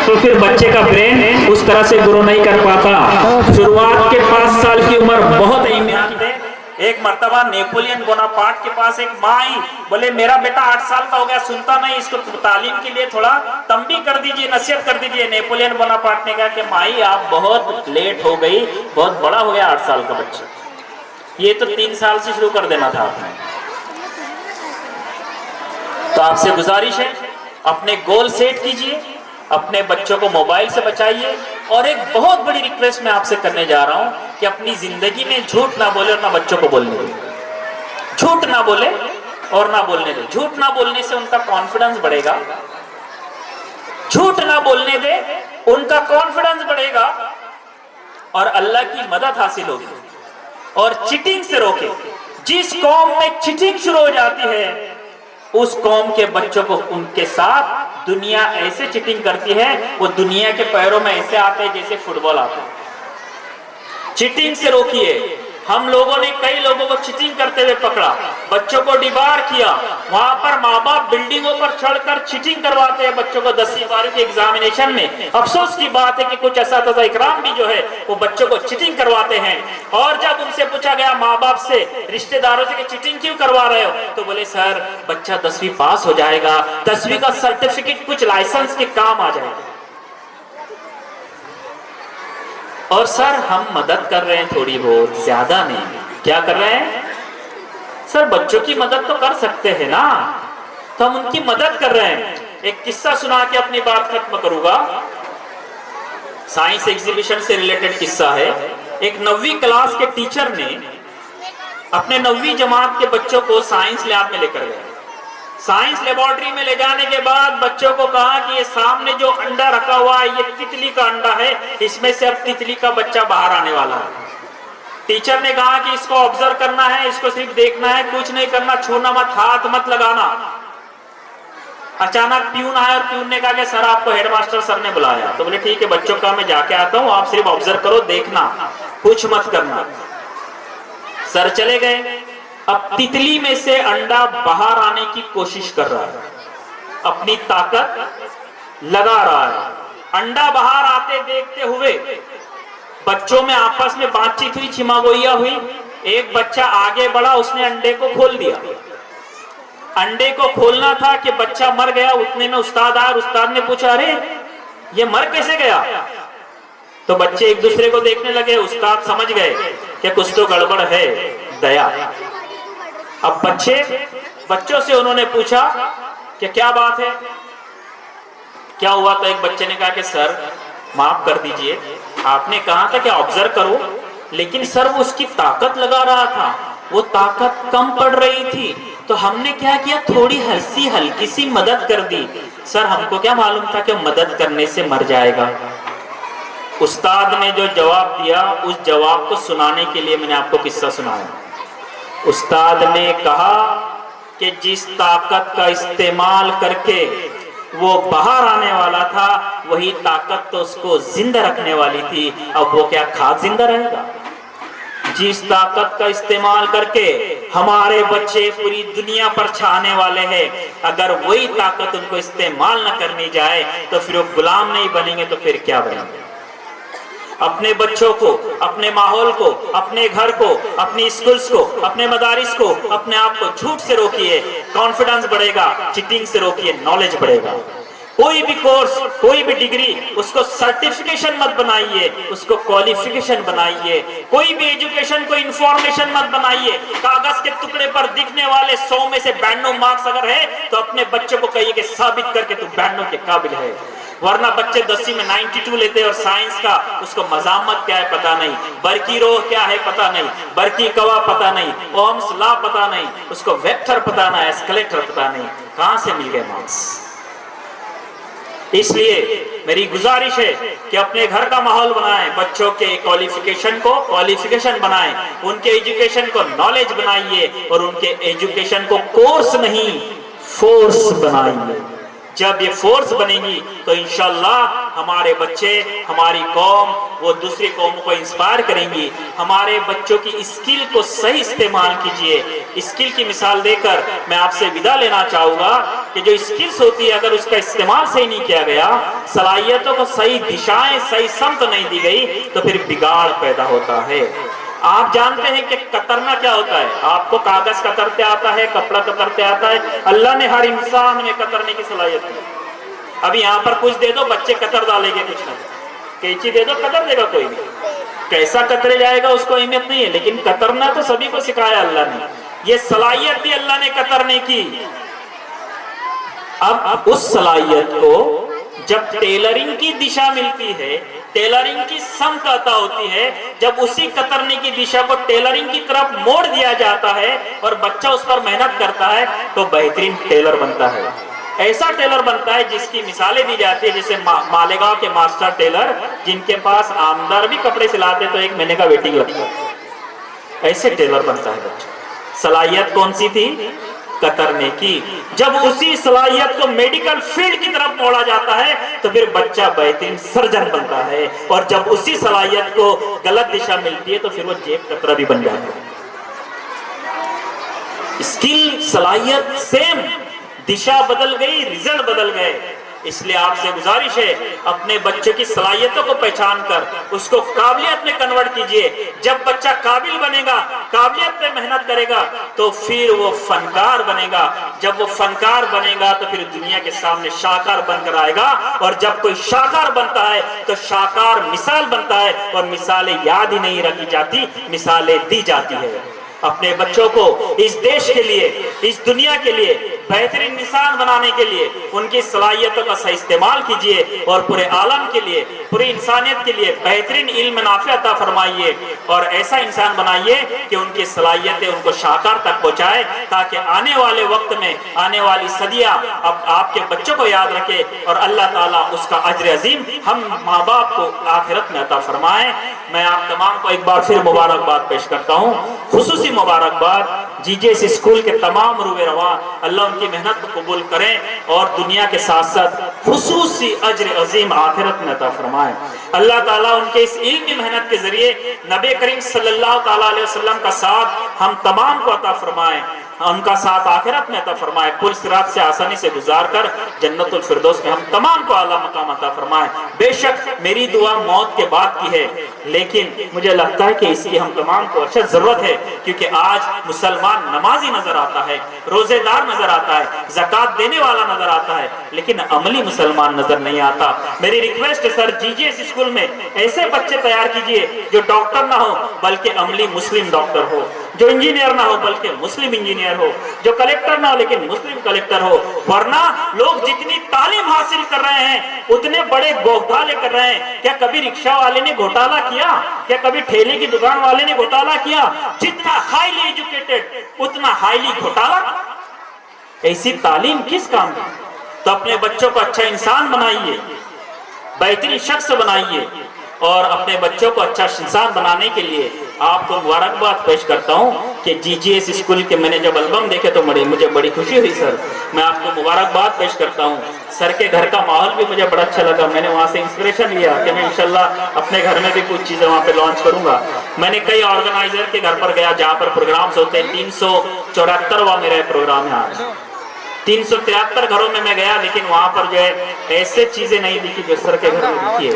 तो फिर बच्चे का ब्रेन उस तरह से ग्रो नहीं कर पाता। शुरुआत के 5 साल की उम्र बहुत अहमियत है। एक मर्तबा नेपोलियन बोनापार्ट के पास एक माँ आई, बोले मेरा बेटा 8 साल का हो गया, सुनता नहीं, इसको तालीम के लिए थोड़ा तंबी कर दीजिए, नसीहत कर दीजिए। नेपोलियन बोनापार्ट ने कहा कि माई आप बहुत लेट हो गई, बहुत बड़ा हो गया 8 साल का बच्चा, ये तो 3 साल से शुरू कर देना था आपने। तो आपसे गुजारिश है, अपने गोल सेट कीजिए, अपने बच्चों को मोबाइल से बचाइए। और एक बहुत बड़ी रिक्वेस्ट मैं आपसे करने जा रहा हूं कि अपनी जिंदगी में झूठ ना बोले और ना बच्चों को बोलने दे। झूठ ना बोले और ना बोलने दे। झूठ ना बोलने से उनका कॉन्फिडेंस बढ़ेगा, झूठ ना बोलने दे, उनका कॉन्फिडेंस बढ़ेगा और अल्लाह की मदद हासिल होगी। और चीटिंग से रोके। जिस कौम में चीटिंग शुरू हो जाती है उस कौम के बच्चों को उनके साथ दुनिया ऐसे चीटिंग करती है, वो दुनिया के पैरों में ऐसे आते हैं जैसे फुटबॉल आता है। चीटिंग से रोकिए। हम लोगों ने कई लोगों को चीटिंग करते हुए पकड़ा, बच्चों को डिबार किया। वहां पर माँ बाप बिल्डिंगों पर चढ़कर चीटिंग करवाते हैं बच्चों को 10वीं 12वीं के एग्जामिनेशन में। अफसोस की बात है कि कुछ असातिज़ा इकराम भी जो है वो बच्चों को चीटिंग करवाते हैं। और जब उनसे पूछा गया माँ बाप से, रिश्तेदारों से कि चीटिंग क्यों करवा रहे हो, तो बोले सर बच्चा 10वीं पास हो जाएगा, 10वीं का सर्टिफिकेट कुछ लाइसेंस के काम आ जाएगा। और सर हम मदद कर रहे हैं थोड़ी बहुत, ज्यादा नहीं। क्या कर रहे हैं सर? बच्चों की मदद तो कर सकते हैं ना, तो हम उनकी मदद कर रहे हैं। एक किस्सा सुना के अपनी बात खत्म करूंगा। साइंस एग्जीबिशन से रिलेटेड किस्सा है। एक 9वीं क्लास के टीचर ने अपने 9वीं जमात के बच्चों को साइंस लैब में लेकर गए। साइंस लेबोरेटरी में ले जाने के बाद बच्चों को कहा कि ये सामने जो अंडा रखा हुआ है ये तितली का अंडा है, इसमें से अब तितली का बच्चा बाहर आने वाला है। टीचर ने कहा कि इसको ऑब्जर्व करना है, इसको सिर्फ देखना है, कुछ नहीं करना, छूना मत, हाथ मत लगाना। अचानक प्यून आया और प्यून ने कहा कि सर आपको हेडमास्टर सर ने बुलाया। तो बोले ठीक है बच्चों का मैं जाके आता हूँ, आप सिर्फ ऑब्जर्व करो, देखना, कुछ मत करना। सर चले गए। अब तितली में से अंडा बाहर आने की कोशिश कर रहा है, अपनी ताकत लगा रहा है। अंडा बाहर आते देखते हुए बच्चों में आपस में बातचीत हुई, छिमागोइया हुई। एक बच्चा आगे बढ़ा, उसने अंडे को खोल दिया। अंडे को खोलना था कि बच्चा मर गया। उतने में उस्ताद आया, उस्ताद ने पूछा अरे ये मर कैसे गया? तो बच्चे एक दूसरे को देखने लगे। उस्ताद समझ गए कि कुछ तो गड़बड़ है, दया। अब बच्चों से उन्होंने पूछा कि क्या बात है, क्या हुआ? तो एक बच्चे ने कहा कि सर माफ कर दीजिए, आपने कहा था कि ऑब्जर्व करो, लेकिन सर वो उसकी ताकत लगा रहा था, वो ताकत कम पड़ रही थी, तो हमने क्या किया, थोड़ी हल्की सी मदद कर दी। सर हमको क्या मालूम था कि मदद करने से मर जाएगा। उस्ताद ने जो जवाब दिया, उस जवाब को सुनाने के लिए मैंने आपको किस्सा सुनाया। उस्ताद ने कहा कि जिस ताकत का इस्तेमाल करके वो बाहर आने वाला था, वही ताकत तो उसको जिंदा रखने वाली थी। अब वो क्या खाक जिंदा रहेगा? जिस ताकत का इस्तेमाल करके हमारे बच्चे पूरी दुनिया पर छाने वाले हैं, अगर वही ताकत उनको इस्तेमाल न करनी जाए तो फिर वो गुलाम नहीं बनेंगे तो फिर क्या बनेंगे। अपने बच्चों को, अपने माहौल को, अपने घर को, अपनी स्कूल्स को, अपने मदारिस को, अपने आप को झूठ से रोकिए, कॉन्फिडेंस बढ़ेगा। चीटिंग से रोकिए, नॉलेज बढ़ेगा। कोई भी कोर्स, कोई भी डिग्री, उसको सर्टिफिकेशन मत बनाइए, उसको क्वालिफिकेशन बनाइए। कोई भी एजुकेशन को इंफॉर्मेशन मत बनाइए। कागज के टुकड़े पर दिखने वाले 100 में से 92 मार्क्स अगर है तो अपने बच्चों को कहिए कि साबित करके तू 92 के काबिल है। वरना बच्चे 10वीं में 92 लेते हैं और साइंस का उसको मजामत क्या है पता नहीं, बरकी रो क्या है पता नहीं, बरकी कवा पता नहीं, ओम्स लॉ पता नहीं, उसको वेक्टर पता नहीं, एस्केलेटर पता नहीं, कहां से मिल गए मार्क्स। इसलिए मेरी गुजारिश है कि अपने घर का माहौल बनाएं, बच्चों के क्वालिफिकेशन को क्वालिफिकेशन बनाएं, उनके एजुकेशन को नॉलेज बनाइए और उनके एजुकेशन को कोर्स नहीं फोर्स बनाइए। जब ये फोर्स बनेगी तो इंशाअल्लाह हमारे बच्चे, हमारी कौम वो दूसरी कौमों को इंस्पायर करेंगी। हमारे बच्चों की स्किल को सही इस्तेमाल कीजिए। स्किल की मिसाल देकर मैं आपसे विदा लेना चाहूँगा कि जो स्किल्स होती है अगर उसका इस्तेमाल सही नहीं किया गया, सलाहियतों को सही दिशाएं, सही समत नहीं दी गई तो फिर बिगाड़ पैदा होता है। आप जानते हैं कि कतरना क्या होता है। आपको कागज कतरते आता है, कपड़ा कतरते आता है। अल्लाह ने हर इंसान में कतरने की सलाहियत दी। अभी यहाँ पर कुछ दे दो, बच्चे कतर डालेंगे, कुछ ना कैंची दे दो कतर देगा कोई नहीं। कैसा कतरे जाएगा उसको अहमियत नहीं है, लेकिन कतरना तो सभी को सिखाया अल्लाह ने। ये सलाहियत दी अल्लाह ने कतरने की। अब उस सलाहियत को जब टेलरिंग की दिशा मिलती है, टेलरिंग की समत अता होती है, जब उसी कतरने की दिशा को टेलरिंग की तरफ मोड़ दिया जाता है और बच्चा उस पर मेहनत करता है तो बेहतरीन टेलर बनता है। ऐसा टेलर बनता है जिसकी मिसालें दी जाती है, जैसे मालेगांव के मास्टर टेलर जिनके पास आमदार भी कपड़े सिलाते तो 1 महीने का वेटिंग लगता है। ऐसे टेलर बनता है बच्चा। सलाहियत कौन सी थी? कतरने की। जब उसी सलाहियत को मेडिकल फील्ड की तरफ मोड़ा जाता है तो फिर बच्चा बेहतरीन सर्जन बनता है, और जब उसी सलाहियत को गलत दिशा मिलती है तो फिर वो जेब कतरा भी बन जाता है। स्किल, सलाहियत सेम, दिशा बदल गई, रिजल्ट बदल गए। इसलिए आपसे गुजारिश है अपने बच्चे की सलाहियतों को पहचान कर उसको काबिलियत में कन्वर्ट कीजिए। जब बच्चा काबिल बनेगा, काबिलियत पे मेहनत करेगा तो फिर वो फनकार बनेगा। जब वो फनकार बनेगा तो फिर दुनिया के सामने शाहकार बनकर आएगा, और जब कोई शाहकार बनता है तो शाहकार मिसाल बनता है, और मिसालें याद ही नहीं रखी जाती, मिसालें दी जाती है। अपने बच्चों को इस देश के लिए, इस दुनिया के लिए बेहतरीन इंसान बनाने के लिए उनकी सलाहियतों का सही इस्तेमाल कीजिए, और पूरे आलम के लिए, पूरी इंसानियत के लिए बेहतरीन इल्म नाफिया अता फरमाइए, और ऐसा इंसान बनाइए कि उनकी सलाहियतें उनको शाहकार तक पहुंचाए, ताकि आने वाले वक्त में, आने वाली सदियां अब आपके बच्चों को याद रखे, और अल्लाह ताला उसका अज्र अजीम हम माँ बाप को आखिरत में अता फरमाए। मैं आप तमाम को एक बार फिर मुबारकबाद पेश करता हूँ, खुसूसी मुबारकबाद जीजेस स्कूल के तमाम रूबे रवा। अल्लाह उनकी मेहनत को कबूल करें और दुनिया के साथ साथ खुसूसी अज्र अजीम आखिरत में अता फरमाए। अल्लाह ताला उनके इस इल्मी मेहनत के जरिए नबी करीम सल्लल्लाहु ताला अलैहि वसल्लम का साथ हम तमाम को अता फरमाए, उनका साथ आखिरत में अता फरमाए। पुल सिरात से आसानी से गुजार कर जन्नतुल फिरदौस में हम तमाम को आला मकाम अता फरमाए। बेशक मेरी दुआ मौत के बाद की है, लेकिन मुझे लगता है कि इसकी हम तमाम को अशद जरूरत है, क्योंकि आज मुसलमान नमाजी नजर आता है, रोजेदार नजर आता है, ज़कात देने वाला नजर आता है, लेकिन अमली मुसलमान नजर नहीं आता। मेरी रिक्वेस्ट है सर, जीजीएस स्कूल में ऐसे बच्चे तैयार कीजिए जो डॉक्टर ना हो बल्कि अमली मुस्लिम डॉक्टर हो, जो इंजीनियर ना हो बल्कि मुस्लिम इंजीनियर हो, जो कलेक्टर ना हो लेकिन मुस्लिम कलेक्टर हो। वरना लोग जितनी तालीम हासिल कर रहे हैं उतने बड़े घोटाले कर रहे हैं। क्या कभी रिक्शा वाले ने घोटाला किया? क्या कभी ठेले की दुकान वाले ने घोटाला किया? जितना हाईली एजुकेटेड उतना हाईली घोटाला। ऐसी तालीम किस काम की? तो अपने बच्चों को अच्छा इंसान बनाइए, बेहतरीन शख्स बनाइए, और अपने बच्चों को अच्छा इंसान बनाने के लिए आपको मुबारकबाद पेश करता हूँ कि जीजीएस स्कूल के मैंने जब एल्बम देखे तो मुझे बड़ी खुशी हुई सर। मैं आपको मुबारकबाद पेश करता हूँ। सर के घर का माहौल भी मुझे बड़ा अच्छा लगा। मैंने वहाँ से इंस्पिरेशन लिया कि मैं इंशाल्लाह अपने घर में भी कुछ चीज़ें वहाँ पे लॉन्च करूँगा। मैंने कई ऑर्गेनाइजर के घर पर गया जहाँ पर प्रोग्राम्स होते हैं। 374वां मेरा प्रोग्राम है आज। 373 घरों में मैं गया, लेकिन वहाँ पर जो है ऐसे चीजें नहीं दिखी जो सर के घर में दिखी है।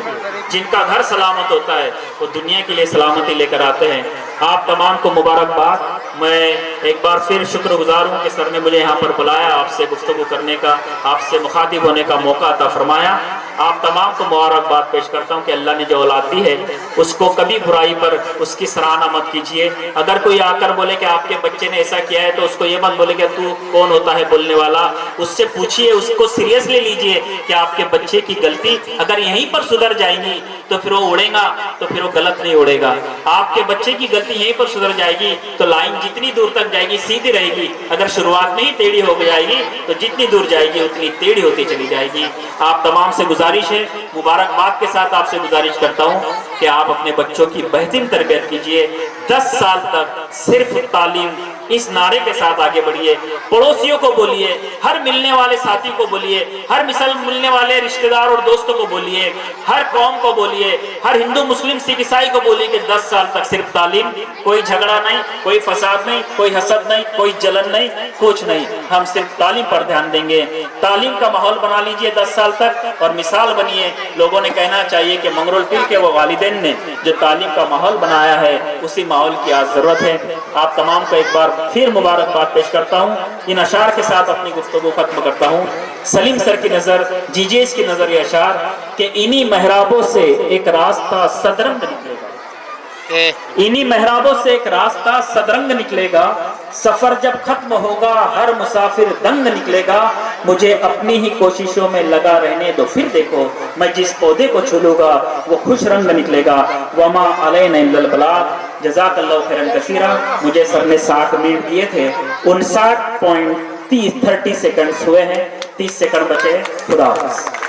जिनका घर सलामत होता है वो दुनिया के लिए सलामती लेकर आते हैं। आप तमाम को मुबारकबाद। मैं एक बार फिर शुक्रगुजार हूँ कि सर ने मुझे यहाँ पर बुलाया, आपसे गुफ्तगू करने का, आपसे मुखातिब होने का मौका अता फरमाया। आप तमाम को मुबारकबाद पेश करता हूँ कि अल्लाह ने जो औलाद दी है उसको कभी बुराई पर उसकी सराहना मत कीजिए। अगर कोई आकर बोले कि आपके बच्चे ने ऐसा किया है तो उसको ये मत बोले कि तू कौन होता है बोलने वाला। उससे पूछिए, उसको सीरियसली लीजिए कि आपके बच्चे की गलती अगर यहीं पर सुधर जाएगी तो फिर वो उड़ेगा, तो फिर वो गलत नहीं उड़ेगा। आपके बच्चे की गलती यहीं पर सुधर जाएगी तो लाइन जितनी दूर तक जाएगी सीधी रहेगी। अगर शुरुआत में ही टेढ़ी हो जाएगी तो जितनी दूर जाएगी उतनी टेढ़ी होती चली जाएगी। आप तमाम से गुजारिश है, मुबारकबाद के साथ आपसे गुजारिश करता हूँ कि आप अपने बच्चों की बेहतरीन तरबियत कीजिए। 10 साल तक सिर्फ तालीम, इस नारे के साथ आगे बढ़िए। पड़ोसियों को बोलिए, हर मिलने वाले साथी को बोलिए, हर मिलने वाले रिश्तेदार और दोस्तों को बोलिए, हर कौम को बोलिए, हर हिंदू मुस्लिम सिख ईसाई को बोलिए कि 10 साल तक सिर्फ तालीम, कोई झगड़ा नहीं, कोई फसाद नहीं, कोई हसद नहीं, कोई जलन नहीं, कुछ नहीं। हम सिर्फ तालीम पर ध्यान देंगे। तालीम का माहौल बना लीजिए 10 साल तक और मिसाल बनिए। लोगों ने कहना चाहिए कि मंगरुल पीर के वो वालिदैन ने जो तालीम का माहौल बनाया है उसी माहौल की आज जरूरत है। आप तमाम को एक बार फिर मुबारकबाद पेश करता हूँ। इन अशार के साथ अपनी गुफ्तगू खत्म करता हूँ। सलीम सर की नजर, जीजेस की नजर ये अशार कि इन्हीं मेहराबों से एक रास्ता सदरंग निकलेगा, इन्हीं मेहराबों से एक रास्ता सदरंग निकलेगा। सफर जब खत्म होगा हर मुसाफिर दंग निकलेगा। मुझे अपनी ही कोशिशों में लगा रहने दो, फिर देखो मैं जिस पौधे को छूलूंगा वो खुश रंग निकलेगा। वमा अलैना इल्लल बलाग। जज़ाकल्लाहु खैरन कसीरा। मुझे सर ने 60 मिनट दिए थे, 59.30 सेकंड हुए हैं, 30 सेकंड बचे। खुदा हाफ़िज़।